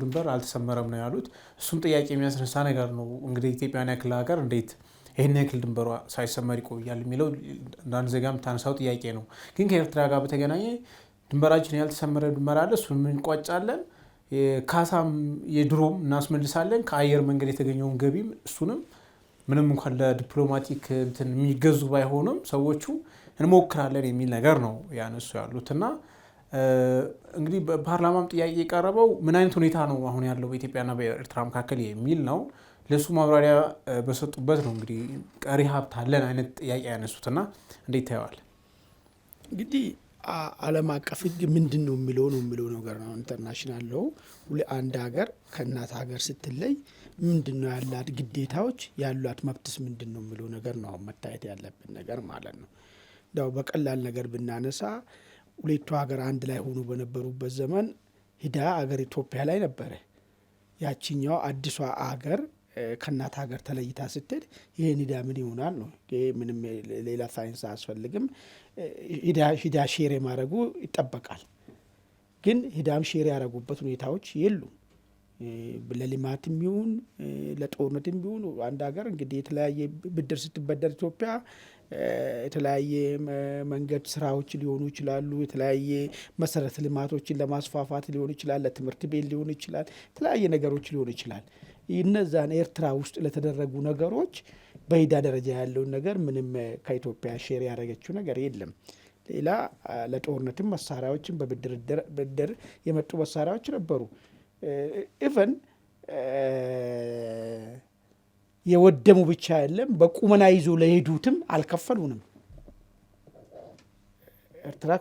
ድንበር አልተሰመረም ነው ያሉት። እሱም ጥያቄ የሚያስነሳ ነገር ነው። እንግዲህ ኢትዮጵያን ያክል ሀገር እንዴት ይህን ያክል ድንበሯ ሳይሰመር ይቆያል የሚለው አንዳንድ ዜጋም ታነሳው ጥያቄ ነው። ግን ከኤርትራ ጋር በተገናኘ ድንበራችን ያልተሰመረ ድንበር አለ፣ እሱን እንቋጫለን፣ ካሳም የድሮም እናስመልሳለን፣ ከአየር መንገድ የተገኘውን ገቢም እሱንም ምንም እንኳን ለዲፕሎማቲክ እንትን የሚገዙ ባይሆንም ሰዎቹ እንሞክራለን የሚል ነገር ነው ያነሱ ያሉትና እንግዲህ በፓርላማም ጥያቄ የቀረበው ምን አይነት ሁኔታ ነው አሁን ያለው በኢትዮጵያና በኤርትራ መካከል የሚል ነው። ለሱ ማብራሪያ በሰጡበት ነው እንግዲህ ቀሪ ሀብት አለን አይነት ጥያቄ ያነሱትና እንዴት ታየዋል? እንግዲህ ዓለም አቀፍ ሕግ ምንድን ነው የሚለው ነገር ነው። ኢንተርናሽናል ለው አንድ ሀገር ከእናት ሀገር ስትለይ ምንድን ነው ያላት ግዴታዎች፣ ያሏት መብትስ ምንድን ነው የሚለው ነገር ነው መታየት ያለብን ነገር ማለት ነው። እንዳው በቀላል ነገር ብናነሳ ሁለቱ ሀገር አንድ ላይ ሆኖ በነበሩበት ዘመን ሂዳ ሀገር ኢትዮጵያ ላይ ነበረ። ያቺኛው አዲሷ ሀገር ከእናት ሀገር ተለይታ ስትሄድ ይሄን ሂዳ ምን ይሆናል ነው። ምንም ሌላ ሳይንስ አያስፈልግም። ሂዳ ሼር የማድረጉ ይጠበቃል። ግን ሂዳም ሼር ያደረጉበት ሁኔታዎች የሉም። ለልማትም ቢሆን ለጦርነትም ቢሆን አንድ ሀገር እንግዲህ የተለያየ ብድር ስትበደር ኢትዮጵያ የተለያየ መንገድ ስራዎች ሊሆኑ ይችላሉ። የተለያየ መሰረተ ልማቶችን ለማስፋፋት ሊሆን ይችላል። ለትምህርት ቤት ሊሆን ይችላል። የተለያየ ነገሮች ሊሆን ይችላል። እነዛን ኤርትራ ውስጥ ለተደረጉ ነገሮች በሂዳ ደረጃ ያለውን ነገር ምንም ከኢትዮጵያ ሼር ያደረገችው ነገር የለም። ሌላ ለጦርነትም መሳሪያዎችን በብድር የመጡ መሳሪያዎች ነበሩ። ኢቨን የወደሙ ብቻ የለም፣ በቁመና ይዞ ለሄዱትም አልከፈሉንም። ኤርትራ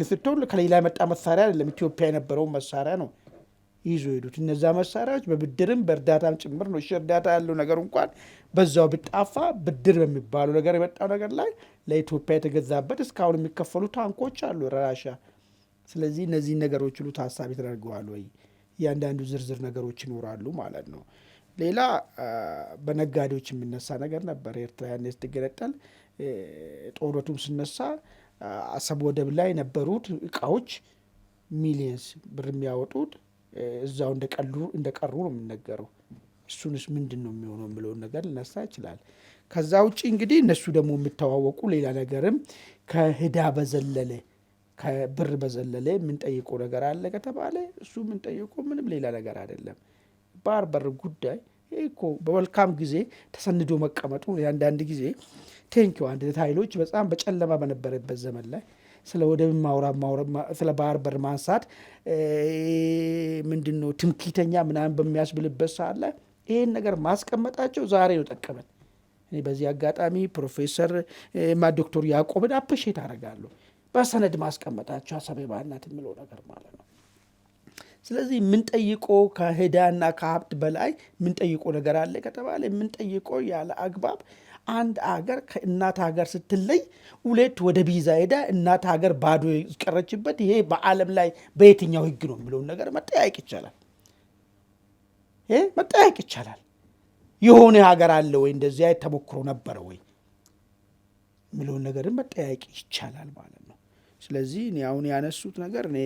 ስትሆን ከሌላ የመጣ መሳሪያ አይደለም፣ ኢትዮጵያ የነበረውን መሳሪያ ነው ይዞ ሄዱት። እነዛ መሳሪያዎች በብድርም በእርዳታም ጭምር ነው። እሺ እርዳታ ያለው ነገር እንኳን በዛው ብጣፋ ብድር በሚባለው ነገር የመጣው ነገር ላይ ለኢትዮጵያ የተገዛበት እስካሁን የሚከፈሉ ታንኮች አሉ ራሻ። ስለዚህ እነዚህ ነገሮች ሁሉ ታሳቢ ተደርገዋል ወይ? እያንዳንዱ ዝርዝር ነገሮች ይኖራሉ ማለት ነው። ሌላ በነጋዴዎች የሚነሳ ነገር ነበር። ኤርትራ ያኔ ስትገነጠል ጦርነቱም ስነሳ አሰብ ወደብ ላይ የነበሩት እቃዎች ሚሊየንስ ብር የሚያወጡት እዛው እንደቀሩ ነው የሚነገረው። እሱንስ ምንድን ነው የሚሆነው የሚለውን ነገር ሊነሳ ይችላል። ከዛ ውጭ እንግዲህ እነሱ ደግሞ የሚተዋወቁ ሌላ ነገርም ከሂዳ በዘለለ ከብር በዘለለ የምንጠይቀው ነገር አለ ከተባለ እሱ የምንጠይቀው ምንም ሌላ ነገር አይደለም። ባህር በር ጉዳይ ይህ እኮ በመልካም ጊዜ ተሰንዶ መቀመጡ የአንዳንድ ጊዜ ቴንኪው አንድ ኃይሎች በጣም በጨለማ በነበረበት ዘመን ላይ ስለ ወደብ ስለ ባህር በር ማንሳት ምንድን ነው ትምክህተኛ ምናምን በሚያስብልበት ሰዓት ላይ ይህን ነገር ማስቀመጣቸው ዛሬ ነው ጠቀመን። እኔ በዚህ አጋጣሚ ፕሮፌሰር ዶክተር ያዕቆብን አፕሪሼት አደርጋለሁ። በሰነድ ማስቀመጣቸው አሰብ የባህርናት የሚለው ነገር ማለት ነው። ስለዚህ የምንጠይቀው ከሂዳና ከሀብት በላይ የምንጠይቀው ነገር አለ ከተባለ የምንጠይቀው ያለ አግባብ አንድ አገር ከእናት ሀገር ስትለይ ሁለት ወደ ቢዛ ሄዳ እናት ሀገር ባዶ ይቀረችበት ይሄ በዓለም ላይ በየትኛው ሕግ ነው የሚለውን ነገር መጠያየቅ ይቻላል። መጠያየቅ ይቻላል። የሆነ ሀገር አለ ወይ እንደዚያ ተሞክሮ ነበረ ወይ የሚለውን ነገርን መጠያየቅ ይቻላል ማለት ነው። ስለዚህ እኔ አሁን ያነሱት ነገር እኔ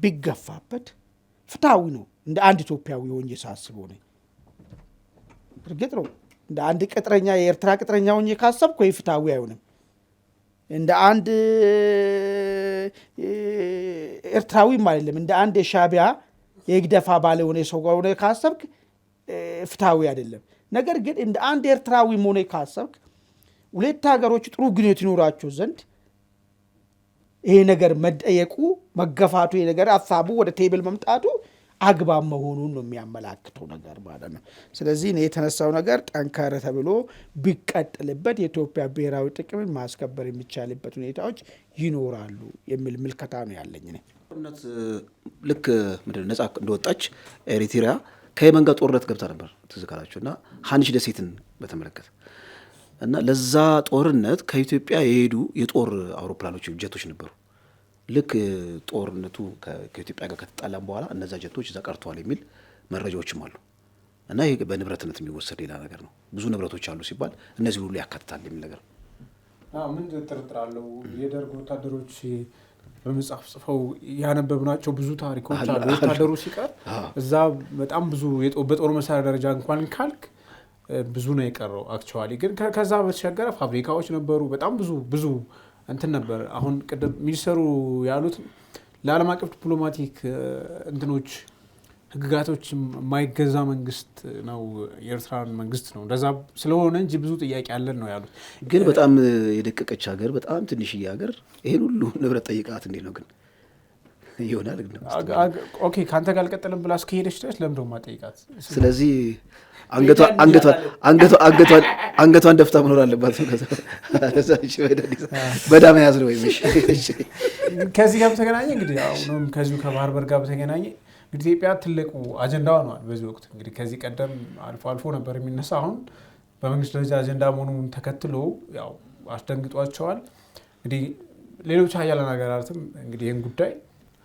ቢገፋበት ፍትሐዊ ነው። እንደ አንድ ኢትዮጵያዊ ሆኜ ሳስበው ነኝ። እርግጥ ነው እንደ አንድ ቅጥረኛ የኤርትራ ቅጥረኛ ሆኜ ካሰብኩ ወይ ፍትሐዊ አይሆንም። እንደ አንድ ኤርትራዊም አይደለም። እንደ አንድ የሻዕቢያ የግደፋ ባለ ሆነ ሰው ሆነ ካሰብክ ፍትሐዊ አይደለም። ነገር ግን እንደ አንድ ኤርትራዊም ሆነ ካሰብክ ሁለት ሀገሮች ጥሩ ግንኙነት ይኖራቸው ዘንድ ይሄ ነገር መጠየቁ መገፋቱ ይሄ ነገር ሀሳቡ ወደ ቴብል መምጣቱ አግባብ መሆኑን ነው የሚያመላክተው ነገር ማለት ነው። ስለዚህ እኔ የተነሳው ነገር ጠንከር ተብሎ ቢቀጥልበት የኢትዮጵያ ብሔራዊ ጥቅምን ማስከበር የሚቻልበት ሁኔታዎች ይኖራሉ የሚል ምልከታ ነው ያለኝ። ጦርነት ልክ ምንድን ነጻ እንደወጣች ኤሪትሪያ ከየመን ጋር ጦርነት ገብታ ነበር ትዝ ካላችሁ እና ሀኒሽ ደሴትን በተመለከተ እና ለዛ ጦርነት ከኢትዮጵያ የሄዱ የጦር አውሮፕላኖች ጀቶች ነበሩ። ልክ ጦርነቱ ከኢትዮጵያ ጋር ከተጣላም በኋላ እነዛ ጀቶች እዛ ቀርተዋል የሚል መረጃዎችም አሉ እና ይሄ በንብረትነት የሚወሰድ ሌላ ነገር ነው። ብዙ ንብረቶች አሉ ሲባል እነዚህ ሁሉ ያካትታል የሚል ነገር ነው። ምን ጥርጥር አለው? የደርግ ወታደሮች በመጽሐፍ ጽፈው ያነበብናቸው ብዙ ታሪኮች አሉ። ወታደሩ ሲቀር እዛ በጣም ብዙ በጦር መሳሪያ ደረጃ እንኳን ካልክ ብዙ ነው የቀረው። አክቹዋሊ ግን ከዛ በተሻገረ ፋብሪካዎች ነበሩ፣ በጣም ብዙ እንትን ነበር። አሁን ቅድም ሚኒስተሩ ያሉት ለዓለም አቀፍ ዲፕሎማቲክ እንትኖች ህግጋቶች የማይገዛ መንግስት ነው የኤርትራን መንግስት ነው። እንደዛ ስለሆነ እንጂ ብዙ ጥያቄ አለን ነው ያሉት። ግን በጣም የደቀቀች ሀገር፣ በጣም ትንሽዬ ሀገር ይሄን ሁሉ ንብረት ጠይቃት እንዴት ነው ግን ይሆናል? ኦኬ ከአንተ ጋር አልቀጠልም ብላ እስከሄደች ድረስ ለምን ደግሞ ማጠይቃት? ስለዚህ አንገቷን ደፍታ መኖር አለባት። በዳ መያዝ ነው ወይም ከዚህ ጋር በተገናኘ እንግዲህ አሁንም ከዚሁ ከባህር በር ጋር በተገናኘ እንግዲህ ኢትዮጵያ ትልቁ አጀንዳዋ ነዋል በዚህ ወቅት። እንግዲህ ከዚህ ቀደም አልፎ ነበር የሚነሳ፣ አሁን በመንግስት ደረጃ አጀንዳ መሆኑን ተከትሎ ያው አስደንግጧቸዋል። እንግዲህ ሌሎች ሀያላን ሀገራትም እንግዲህ ይህን ጉዳይ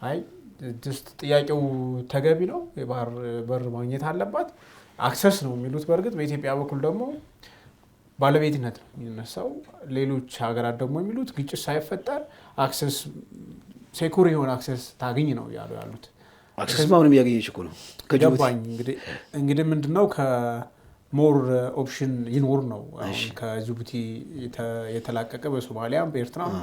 አይ ጥያቄው ተገቢ ነው፣ የባህር በር ማግኘት አለባት፣ አክሰስ ነው የሚሉት። በእርግጥ በኢትዮጵያ በኩል ደግሞ ባለቤትነት ነው የሚነሳው። ሌሎች ሀገራት ደግሞ የሚሉት ግጭት ሳይፈጠር አክሰስ ሴኩር የሆነ አክሰስ ታገኝ ነው ያሉት። አክሰስ አሁንም እያገኘች እኮ ነው ገባኝ። እንግዲህ ምንድነው ከሞር ኦፕሽን ይኖር ነው። አሁን ከጅቡቲ የተላቀቀ በሶማሊያም በኤርትራም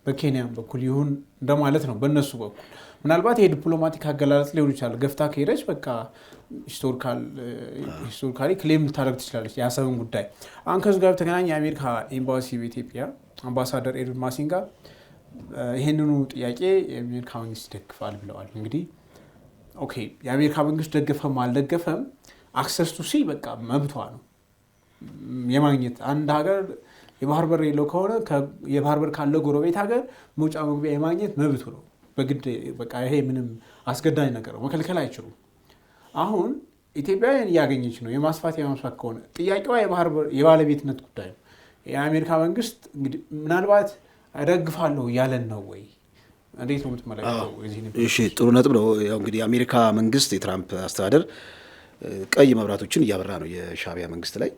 በኬንያም በኩል ይሁን እንደማለት ነው በእነሱ በኩል። ምናልባት የዲፕሎማቲክ አገላለጽ ሊሆን ይችላል። ገፍታ ከሄደች በቃ ሂስቶሪካሊ ክሌም ልታደርግ ትችላለች የአሰብን ጉዳይ። አሁን ከዚ ጋር በተገናኘ የአሜሪካ ኤምባሲ በኢትዮጵያ አምባሳደር ኤድዊን ማሲንጋ ይህንኑ ጥያቄ የአሜሪካ መንግስት ይደግፋል ብለዋል። እንግዲህ ኦኬ የአሜሪካ መንግስት ደገፈም አልደገፈም አክሰስ ቱ ሲ በቃ መብቷ ነው የማግኘት። አንድ ሀገር የባህር በር የለው ከሆነ የባህር በር ካለው ጎረቤት ሀገር መውጫ መግቢያ የማግኘት መብቱ ነው በግድ። በቃ ይሄ ምንም አስገዳጅ ነገር ነው፣ መከልከል አይችሉም። አሁን ኢትዮጵያውያን እያገኘች ነው የማስፋት ከሆነ ጥያቄዋ የባህር በር የባለቤትነት ጉዳይ ነው። የአሜሪካ መንግስት እንግዲህ ምናልባት እደግፋለሁ እያለን ነው ወይ? እንዴት ነው የምትመለከተው? እሺ ጥሩ ነጥብ ነው። ያው እንግዲህ የአሜሪካ መንግስት የትራምፕ አስተዳደር ቀይ መብራቶችን እያበራ ነው የሻዕቢያ መንግስት ላይ።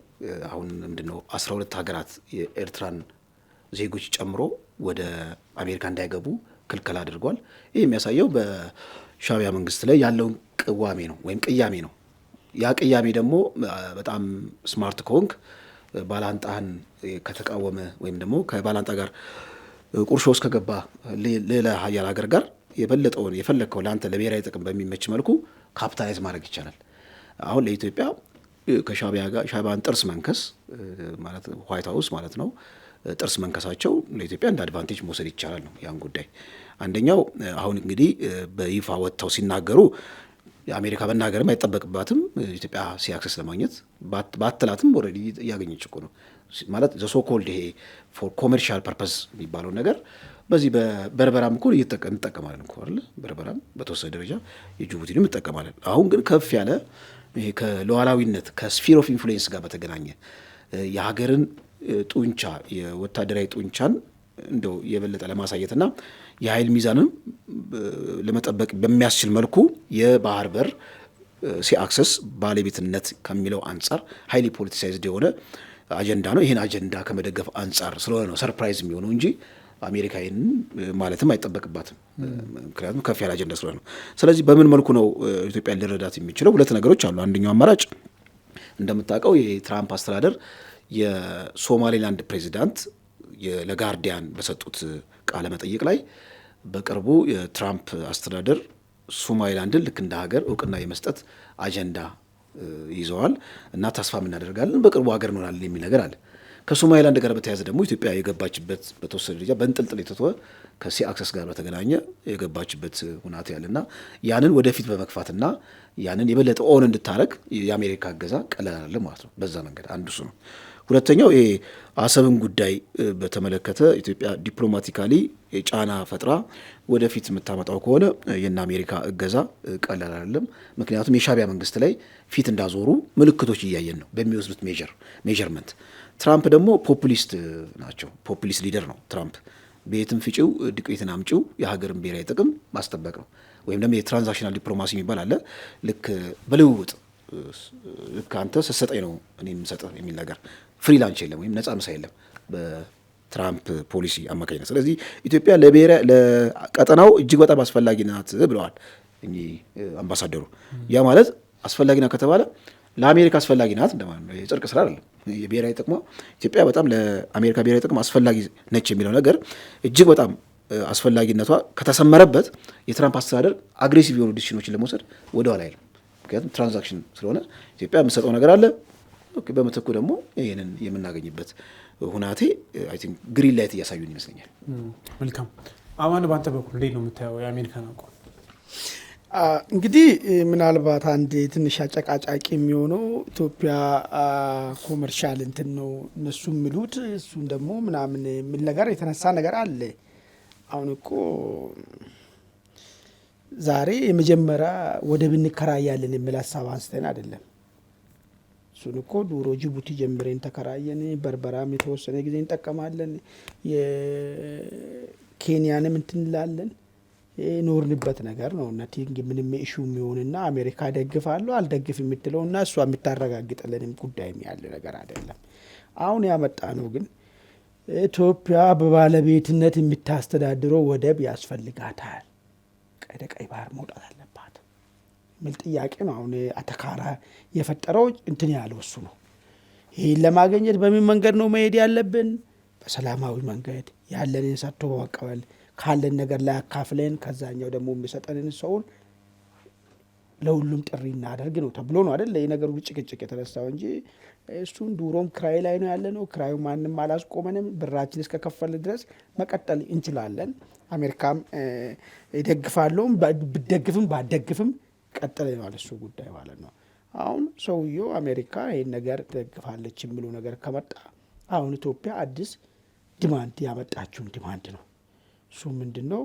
አሁን ምንድነው 12 ሀገራት የኤርትራን ዜጎች ጨምሮ ወደ አሜሪካ እንዳይገቡ ክልከላ አድርጓል። ይህ የሚያሳየው በሻዕቢያ መንግስት ላይ ያለውን ቅዋሜ ነው ወይም ቅያሜ ነው። ያ ቅያሜ ደግሞ በጣም ስማርት ከሆንክ ባላንጣህን ከተቃወመ ወይም ደግሞ ከባላንጣ ጋር ቁርሾ ውስጥ ከገባ ሌላ ሀያል ሀገር ጋር የበለጠውን የፈለግከው ለአንተ ለብሔራዊ ጥቅም በሚመች መልኩ ካፒታላይዝ ማድረግ ይቻላል። አሁን ለኢትዮጵያ ከሻዕቢያ ጋር ሻዕቢያን ጥርስ መንከስ ማለት ዋይት ሀውስ ማለት ነው ጥርስ መንከሳቸው ለኢትዮጵያ እንደ አድቫንቴጅ መውሰድ ይቻላል ነው ያን ጉዳይ። አንደኛው አሁን እንግዲህ በይፋ ወጥተው ሲናገሩ የአሜሪካ መናገርም አይጠበቅባትም ኢትዮጵያ ሲአክሰስ ለማግኘት ባትላትም ኦልሬዲ እያገኘች እኮ ነው ማለት ዘ ሶ ኮልድ ይሄ ፎር ኮሜርሻል ፐርፐስ የሚባለው ነገር በዚህ በበርበራም እኮ እንጠቀማለን እኮ አይደል? በርበራም በተወሰነ ደረጃ የጅቡቲንም እንጠቀማለን። አሁን ግን ከፍ ያለ ይሄ ከሉዓላዊነት ከስፊር ኦፍ ኢንፍሉዌንስ ጋር በተገናኘ የሀገርን ጡንቻ የወታደራዊ ጡንቻን እንደው የበለጠ ለማሳየትና የኃይል ሚዛንም ለመጠበቅ በሚያስችል መልኩ የባህር በር ሲአክሰስ ባለቤትነት ከሚለው አንጻር ሃይሊ ፖለቲሳይዝድ የሆነ አጀንዳ ነው። ይህን አጀንዳ ከመደገፍ አንጻር ስለሆነ ነው ሰርፕራይዝ የሚሆነው እንጂ አሜሪካ ይህንን ማለትም አይጠበቅባትም። ምክንያቱም ከፍ ያለ አጀንዳ ስለሆነ ነው። ስለዚህ በምን መልኩ ነው ኢትዮጵያ ሊረዳት የሚችለው? ሁለት ነገሮች አሉ። አንደኛው አማራጭ እንደምታውቀው የትራምፕ አስተዳደር የሶማሌላንድ ፕሬዚዳንት ለጋርዲያን በሰጡት ቃለ መጠይቅ ላይ በቅርቡ የትራምፕ አስተዳደር ሶማሌላንድን ልክ እንደ ሀገር እውቅና የመስጠት አጀንዳ ይዘዋል እና ተስፋ እናደርጋለን በቅርቡ ሀገር እንሆናለን የሚል ነገር አለ። ከሶማሌላንድ ጋር በተያያዘ ደግሞ ኢትዮጵያ የገባችበት በተወሰነ ደረጃ በእንጥልጥል የተተወ ከሲ አክሰስ ጋር በተገናኘ የገባችበት ሁናቴ ያለና ያንን ወደፊት በመግፋትና ያንን የበለጠ ኦን እንድታረግ የአሜሪካ እገዛ ቀላል አይደለም ማለት ነው። በዛ መንገድ አንዱ እሱ ነው። ሁለተኛው ይሄ አሰብን ጉዳይ በተመለከተ ኢትዮጵያ ዲፕሎማቲካሊ ጫና ፈጥራ ወደፊት የምታመጣው ከሆነ የእነ አሜሪካ እገዛ ቀላል አይደለም። ምክንያቱም የሻዕቢያ መንግስት ላይ ፊት እንዳዞሩ ምልክቶች እያየን ነው በሚወስዱት ሜጀርመንት። ትራምፕ ደግሞ ፖፑሊስት ናቸው። ፖፑሊስት ሊደር ነው ትራምፕ። ቤትም ፍጪው ዱቄትን አምጪው የሀገርን ብሔራዊ ጥቅም ማስጠበቅ ነው። ወይም ደግሞ የትራንዛክሽናል ዲፕሎማሲ የሚባል አለ። ልክ በልውውጥ ልክ አንተ ስትሰጠኝ ነው እኔ የምሰጠህ የሚል ነገር፣ ፍሪላንስ የለም ወይም ነጻ ምሳ የለም በትራምፕ ፖሊሲ አማካኝነት። ስለዚህ ኢትዮጵያ ለቀጠናው እጅግ በጣም አስፈላጊ ናት ብለዋል እኚህ አምባሳደሩ። ያ ማለት አስፈላጊ ናት ከተባለ ለአሜሪካ አስፈላጊ ናት እንደማለት ነው። የጽድቅ ስራ አይደለም። የብሔራዊ ጥቅሟ ኢትዮጵያ በጣም ለአሜሪካ ብሔራዊ ጥቅም አስፈላጊ ነች የሚለው ነገር እጅግ በጣም አስፈላጊነቷ ከተሰመረበት የትራምፕ አስተዳደር አግሬሲቭ የሆኑ ዲሲሽኖችን ለመውሰድ ወደኋላ አይልም። ምክንያቱም ትራንዛክሽን ስለሆነ ኢትዮጵያ የምትሰጠው ነገር አለ። በምትኩ ደግሞ ይህንን የምናገኝበት ሁናቴ አይ ቲንክ ግሪን ላይት እያሳዩን ይመስለኛል። መልካም አማን፣ በአንተ በኩል እንዴት ነው የምታየው የአሜሪካን አቋም? እንግዲህ ምናልባት አንድ ትንሽ አጨቃጫቂ የሚሆነው ኢትዮጵያ ኮመርሻል እንትን ነው እነሱ የሚሉት እሱን ደግሞ ምናምን የሚል ነገር የተነሳ ነገር አለ። አሁን እኮ ዛሬ የመጀመሪያ ወደብ እንከራያለን የሚል ሀሳብ አንስተን አይደለም። እሱን እኮ ዱሮ ጅቡቲ ጀምረን ተከራየን፣ በርበራም የተወሰነ ጊዜ እንጠቀማለን፣ የኬንያንም እንትን እንላለን። ኖርንበት ነገር ነው። ነቲንግ ምንም ኢሹ የሚሆንና አሜሪካ ደግፋለሁ አልደግፍ የምትለው እና እሷ የምታረጋግጥልንም ጉዳይም ያለ ነገር አይደለም። አሁን ያመጣ ነው ግን ኢትዮጵያ በባለቤትነት የምታስተዳድረው ወደብ ያስፈልጋታል፣ ወደ ቀይ ባህር መውጣት አለባት የሚል ጥያቄ ነው። አሁን አተካራ የፈጠረው እንትን ያለው እሱ ነው። ይህን ለማግኘት በምን መንገድ ነው መሄድ ያለብን? በሰላማዊ መንገድ ያለንን ሰጥቶ በመቀበል ካለን ነገር ላይ አካፍለን ከዛኛው ደግሞ የሚሰጠንን ሰውን ለሁሉም ጥሪ እናደርግ ነው ተብሎ ነው አይደል የነገሩ ጭቅጭቅ የተነሳው እንጂ እሱን ዱሮም ክራይ ላይ ነው ያለ ነው። ክራዩ ማንም አላስቆመንም። ብራችን እስከከፈል ድረስ መቀጠል እንችላለን። አሜሪካም ይደግፋለሁም ብደግፍም ባደግፍም ቀጠለ ነው እሱ ጉዳይ ማለት ነው። አሁን ሰውየው አሜሪካ ይሄን ነገር ትደግፋለች የሚለው ነገር ከመጣ አሁን ኢትዮጵያ አዲስ ዲማንድ ያመጣችውን ዲማንድ ነው። እሱ ምንድነው?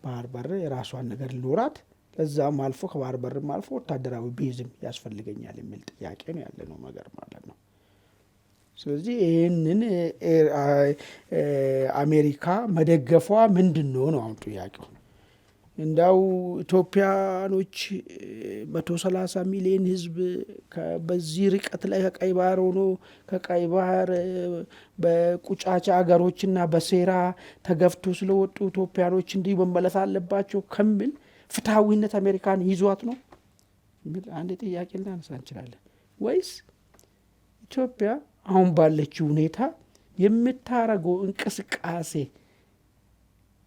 ባህር በር የራሷን ነገር ሊኖራት ከዛም አልፎ ከባህር በርም አልፎ ወታደራዊ ቤዝም ያስፈልገኛል የሚል ጥያቄ ነው ያለ ነው ነገር ማለት ነው። ስለዚህ ይህንን አሜሪካ መደገፏ ምንድን ነው አሁን ጥያቄው። እንዳው ኢትዮጵያኖች 130 ሚሊዮን ህዝብ በዚህ ርቀት ላይ ከቀይ ባህር ሆኖ ከቀይ ባህር በቁጫቻ ሀገሮችና በሴራ ተገፍቶ ስለወጡ ኢትዮጵያኖች እንዲህ መመለስ አለባቸው ከሚል ፍትሐዊነት አሜሪካን ይዟት ነው የሚል አንድ ጥያቄ ልናነሳ እንችላለን። ወይስ ኢትዮጵያ አሁን ባለችው ሁኔታ የምታረገው እንቅስቃሴ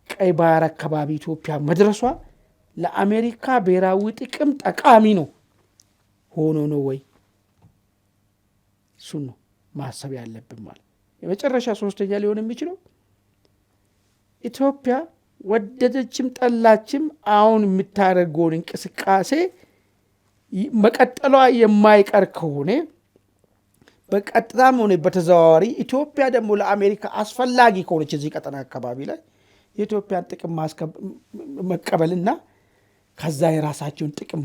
ቀይ ባህር አካባቢ ኢትዮጵያ መድረሷ ለአሜሪካ ብሔራዊ ጥቅም ጠቃሚ ነው ሆኖ ነው ወይ? እሱን ነው ማሰብ ያለብን ማለት። የመጨረሻ ሶስተኛ ሊሆን የሚችለው ኢትዮጵያ ወደደችም ጠላችም አሁን የምታደርገውን እንቅስቃሴ መቀጠሏ የማይቀር ከሆነ በቀጥታም ሆነ በተዘዋዋሪ ኢትዮጵያ ደግሞ ለአሜሪካ አስፈላጊ ከሆነች እዚህ ቀጠና አካባቢ ላይ የኢትዮጵያን ጥቅም መቀበልና ከዛ የራሳቸውን ጥቅም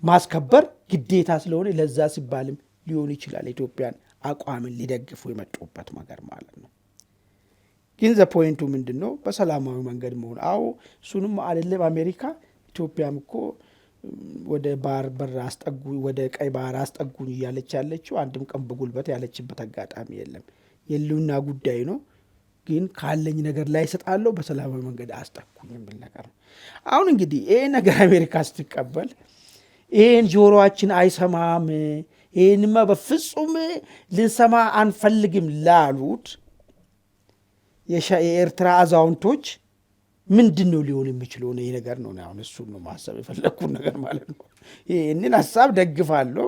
ማስከበር ግዴታ ስለሆነ ለዛ ሲባልም ሊሆን ይችላል ኢትዮጵያን አቋምን ሊደግፉ የመጡበት ነገር ማለት ነው። ግን ዘ ፖይንቱ ምንድን ነው? በሰላማዊ መንገድ መሆን። አዎ እሱንም አይደለም አሜሪካ ኢትዮጵያም እኮ ወደ ባህር በር አስጠጉ ወደ ቀይ ባህር አስጠጉኝ እያለች ያለችው አንድም ቀን በጉልበት ያለችበት አጋጣሚ የለም። የህልውና ጉዳይ ነው። ግን ካለኝ ነገር ላይ እሰጣለሁ በሰላማዊ መንገድ አስጠጉኝ የሚል ነገር ነው። አሁን እንግዲህ ይሄ ነገር አሜሪካ ስትቀበል ይሄን ጆሮአችን አይሰማም፣ ይሄንማ በፍጹም ልንሰማ አንፈልግም ላሉት የኤርትራ አዛውንቶች ምንድን ነው ሊሆን የሚችለው ነው? ይሄ ነገር ነው። አሁን እሱን ነው ማሰብ የፈለግኩት ነገር ማለት ነው። ይህንን ሀሳብ ደግፋለሁ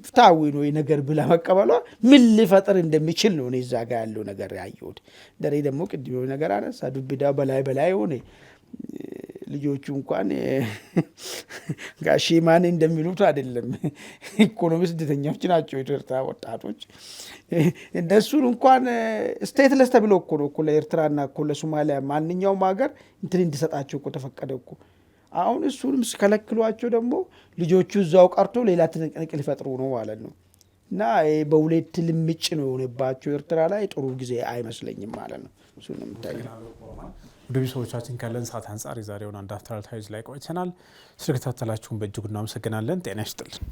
ፍትሐዊ ነው ነገር ብላ መቀበሏ ምን ሊፈጥር እንደሚችል ነው እዛ ጋር ያለው ነገር ያየሁት። ደሬ ደግሞ ቅድም ነገር አነሳ ዱብዳ በላይ ሆነ። ልጆቹ እንኳን ጋሼ ማን እንደሚሉት አይደለም፣ ኢኮኖሚ ስደተኞች ናቸው የኤርትራ ወጣቶች። እነሱን እንኳን ስቴትለስ ተብሎ እኮ ነው እኮ ለኤርትራና እኮ ለሶማሊያ ማንኛውም ሀገር እንትን እንዲሰጣቸው እኮ ተፈቀደ እኮ። አሁን እሱንም ስከለክሏቸው ደግሞ ልጆቹ እዛው ቀርቶ ሌላ ትንቅንቅ ሊፈጥሩ ነው ማለት ነው። እና በሁለት ልምጭ ነው የሆነባቸው ኤርትራ ላይ ጥሩ ጊዜ አይመስለኝም ማለት ነው። እሱንም ወደ ቤተሰቦቻችን ካለን ሰዓት አንጻር የዛሬውን አንድ አፍታ ላይ ቆይተናል። ስለተከታተላችሁን በእጅጉ እናመሰግናለን። ጤና ይስጥልን።